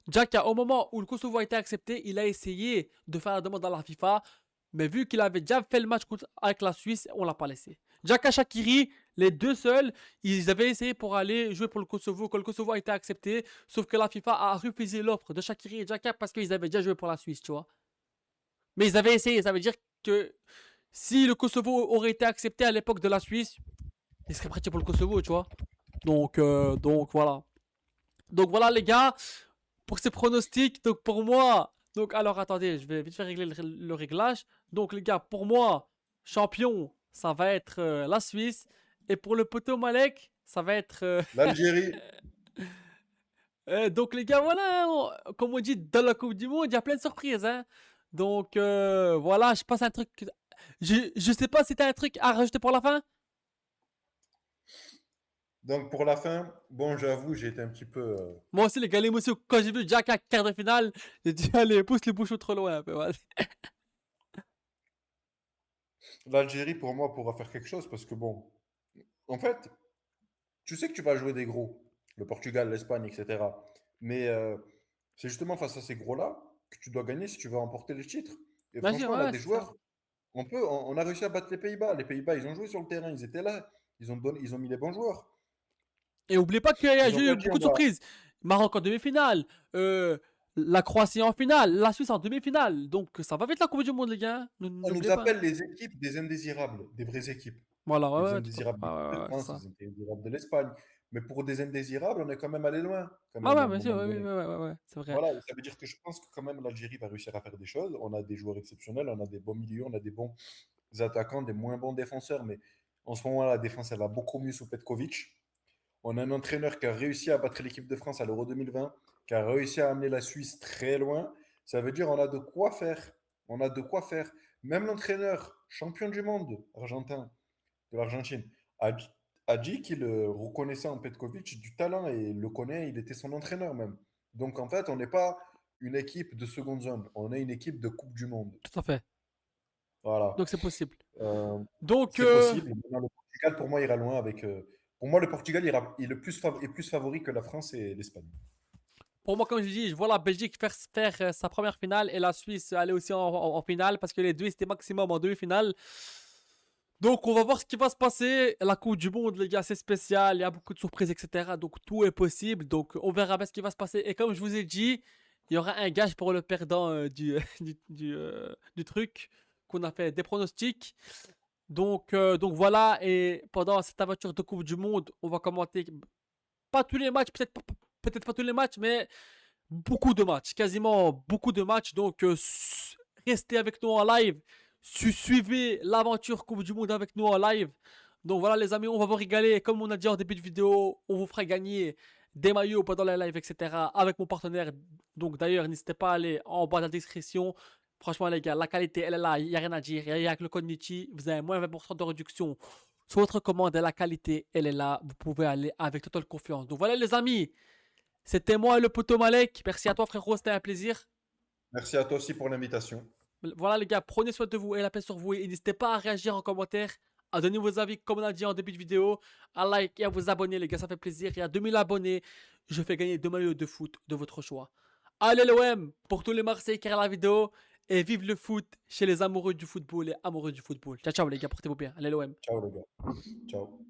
[SPEAKER 1] Xhaka, au moment où le Kosovo a été accepté, il a essayé de faire la demande à la FIFA, mais vu qu'il avait déjà fait le match avec la Suisse, on l'a pas laissé. Xhaka Shaqiri, les deux seuls, ils avaient essayé pour aller jouer pour le Kosovo, quand le Kosovo a été accepté, sauf que la FIFA a refusé l'offre de Shaqiri et Xhaka parce qu'ils avaient déjà joué pour la Suisse, tu vois. Mais ils avaient essayé, ça veut dire que si le Kosovo aurait été accepté à l'époque de la Suisse, ils seraient prêts pour le Kosovo, tu vois. Donc voilà. Donc voilà les gars, pour ces pronostics, donc pour moi, donc alors attendez, je vais vite faire régler le réglage. Donc les gars, pour moi, champion, ça va être la Suisse. Et pour le poteau Malek, ça va être...
[SPEAKER 2] l'Algérie,
[SPEAKER 1] donc les gars, voilà, comme on dit, dans la Coupe du Monde, il y a plein de surprises. Hein. Donc voilà, je passe un truc... Je sais pas si t'as un truc à rajouter pour la fin.
[SPEAKER 2] donc pour la fin, bon, j'avoue, j'ai été un petit peu.
[SPEAKER 1] Moi aussi les gars, l'émotion, quand j'ai vu Jack à quart de finale, j'ai dit allez, pousse les bouchons trop loin un peu. Vas-y.
[SPEAKER 2] L'Algérie, pour moi, pourra faire quelque chose parce que, bon, en fait, tu sais que tu vas jouer des gros, le Portugal, l'Espagne, etc. Mais c'est justement face à ces gros-là que tu dois gagner si tu veux remporter les titres. Et
[SPEAKER 1] Vas-y,
[SPEAKER 2] franchement, on a
[SPEAKER 1] ouais,
[SPEAKER 2] des
[SPEAKER 1] c'est ça.
[SPEAKER 2] joueurs, on a réussi à battre les Pays-Bas. Les Pays-Bas, ils ont joué sur le terrain, ils étaient là, ils ont mis les bons joueurs.
[SPEAKER 1] Et oubliez pas qu'il y a
[SPEAKER 2] Ils ont
[SPEAKER 1] eu
[SPEAKER 2] pas dit
[SPEAKER 1] beaucoup
[SPEAKER 2] on
[SPEAKER 1] de
[SPEAKER 2] va.
[SPEAKER 1] surprises. Maroc en demi-finale, la Croatie en finale, la Suisse en demi-finale. Donc ça va vite la Coupe du Monde, les gars.
[SPEAKER 2] On nous
[SPEAKER 1] N'oubliez pas.
[SPEAKER 2] appelle les équipes des indésirables, des vraies équipes.
[SPEAKER 1] Voilà,
[SPEAKER 2] Les
[SPEAKER 1] ouais, ouais, tout à fait.
[SPEAKER 2] indésirables de
[SPEAKER 1] Ouais,
[SPEAKER 2] l'équipe
[SPEAKER 1] ouais,
[SPEAKER 2] de
[SPEAKER 1] ouais, c'est
[SPEAKER 2] France,
[SPEAKER 1] ça.
[SPEAKER 2] les indésirables de l'Espagne. Mais pour des indésirables, on est quand même allé loin, quand
[SPEAKER 1] Ouais,
[SPEAKER 2] même, à
[SPEAKER 1] ouais,
[SPEAKER 2] un
[SPEAKER 1] bien sûr,
[SPEAKER 2] moment
[SPEAKER 1] ouais, ouais,
[SPEAKER 2] donné.
[SPEAKER 1] ouais, ouais, ouais, c'est vrai.
[SPEAKER 2] Voilà, ça veut dire que je pense que quand même l'Algérie va réussir à faire des choses. On a des joueurs exceptionnels, on a des bons milieux, on a des bons attaquants, des moins bons défenseurs, mais en ce moment, la défense, elle va beaucoup mieux sous Petkovic. On a un entraîneur qui a réussi à battre l'équipe de France à l'Euro 2020, qui a réussi à amener la Suisse très loin. Ça veut dire on a de quoi faire. On a de quoi faire. Même l'entraîneur champion du monde argentin de l'Argentine a, a dit qu'il reconnaissait en Petkovic du talent et le connaît, il était son entraîneur même. Donc en fait, on n'est pas une équipe de seconde zone, on est une équipe de Coupe du Monde.
[SPEAKER 1] Tout à fait.
[SPEAKER 2] Voilà.
[SPEAKER 1] Donc c'est possible.
[SPEAKER 2] Euh,
[SPEAKER 1] Donc,
[SPEAKER 2] c'est possible. Maintenant, le Portugal, pour moi, ira loin avec Pour moi, le Portugal est est plus favori que la France et l'Espagne.
[SPEAKER 1] Pour moi, comme je dis, je vois la Belgique faire sa première finale et la Suisse aller aussi en finale parce que les deux étaient maximum en demi-finale. Donc, on va voir ce qui va se passer. La Coupe du Monde, les gars, c'est spécial. Il y a beaucoup de surprises, etc. Donc, tout est possible. Donc, on verra bien ce qui va se passer. Et comme je vous ai dit, il y aura un gage pour le perdant du truc qu'on a fait des pronostics. Donc voilà. Et pendant cette aventure de Coupe du Monde, on va commenter pas tous les matchs, peut-être pas tous les matchs, mais beaucoup de matchs, quasiment beaucoup de matchs. Donc, restez avec nous en live. Suivez l'aventure Coupe du Monde avec nous en live. Donc voilà les amis, on va vous régaler. Comme on a dit en début de vidéo, on vous fera gagner des maillots pendant les lives, etc. avec mon partenaire. Donc d'ailleurs, n'hésitez pas à aller en bas de la description. Franchement les gars, la qualité elle est là, il n'y a rien à dire. Il y a que le code Nichi, vous avez moins 20% de réduction sur votre commande et la qualité elle est là. Vous pouvez aller avec totale confiance. Donc voilà les amis, c'était moi et le poteau Malek. Merci à toi frérot, c'était un plaisir.
[SPEAKER 2] Merci à toi aussi pour l'invitation.
[SPEAKER 1] Voilà les gars, prenez soin de vous et la paix sur vous. Et n'hésitez pas à réagir en commentaire, à donner vos avis comme on a dit en début de vidéo, à like et à vous abonner les gars, ça fait plaisir. Et à 2000 abonnés, je fais gagner 2 maillots de foot de votre choix. Allez l'OM pour tous les Marseillais qui regardent la vidéo et vive le foot chez les amoureux du football et amoureux du football. Ciao ciao les gars, portez-vous bien. Allez l'OM.
[SPEAKER 2] Ciao les gars. Ciao.